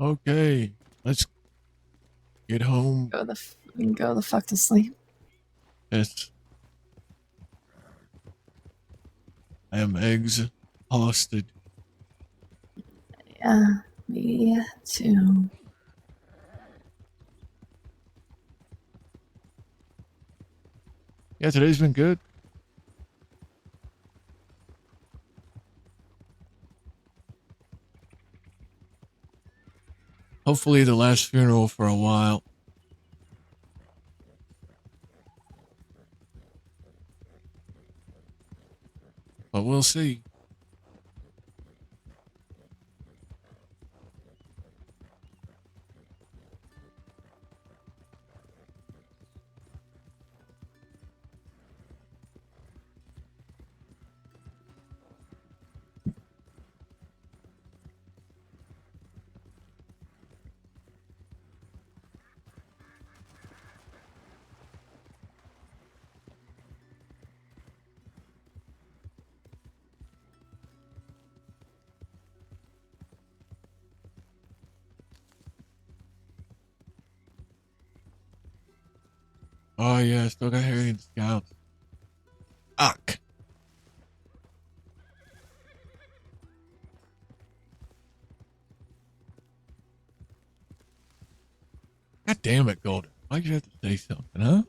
Okay, let's get home. Go the fuck to sleep. Yes. I am exhausted. Yeah, me too. Yeah, today's been good. Hopefully the last funeral for a while. But we'll see. Oh yeah, still got Harry and the Scouts. Uck. God damn it, Golden. Why'd you have to say something, huh?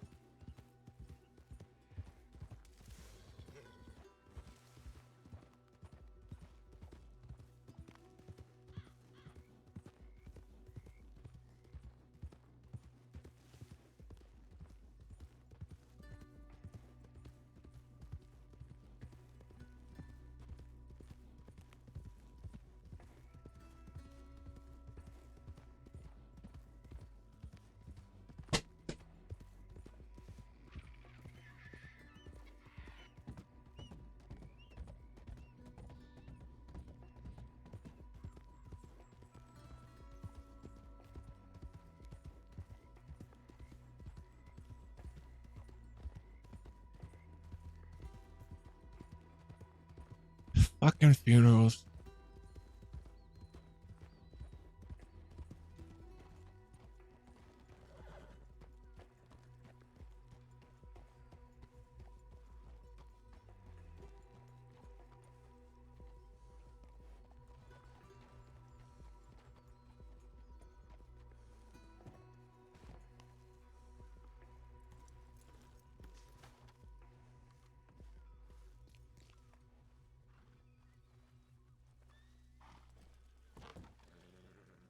Fucking funerals.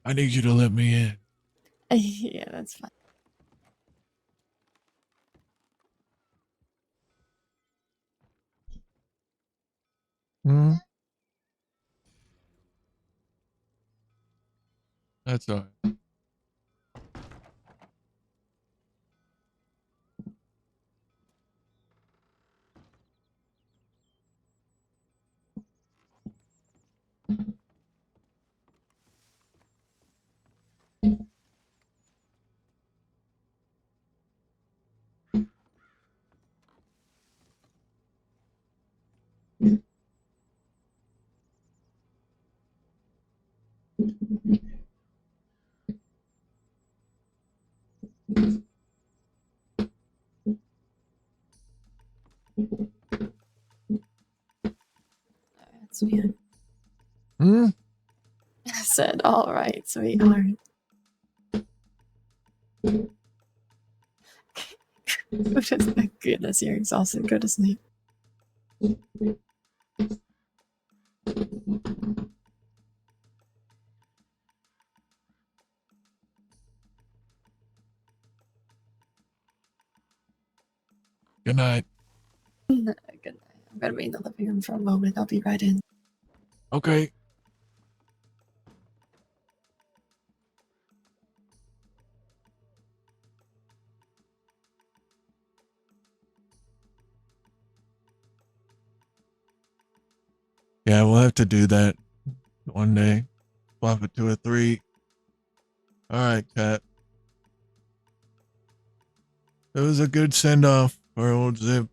I need you to let me in. Yeah, that's fine. Hmm? That's all right. Sweetheart. Hmm? I said, all right, sweetheart. Goodness, you're exhausted. Go to sleep. Good night. Good night. I'm gonna be in the living room for a moment. I'll be right in. Okay. Yeah, we'll have to do that one day. Swap it to a 3. All right, Cat. It was a good send off for old Zip.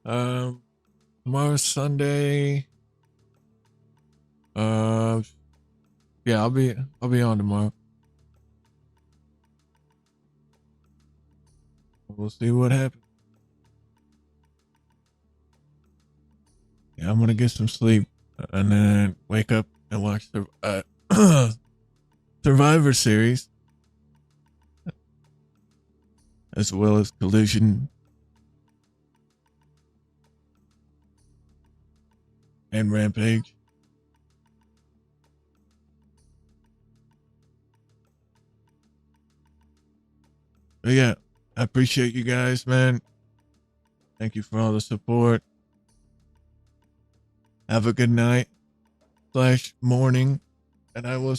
Tomorrow's Sunday. Yeah, I'll be on tomorrow. We'll see what happens. Yeah, I'm gonna get some sleep and then wake up and watch the Survivor Series, as well as Collision and Rampage. But yeah, I appreciate you guys, man. Thank you for all the support. Have a good night / morning, and I will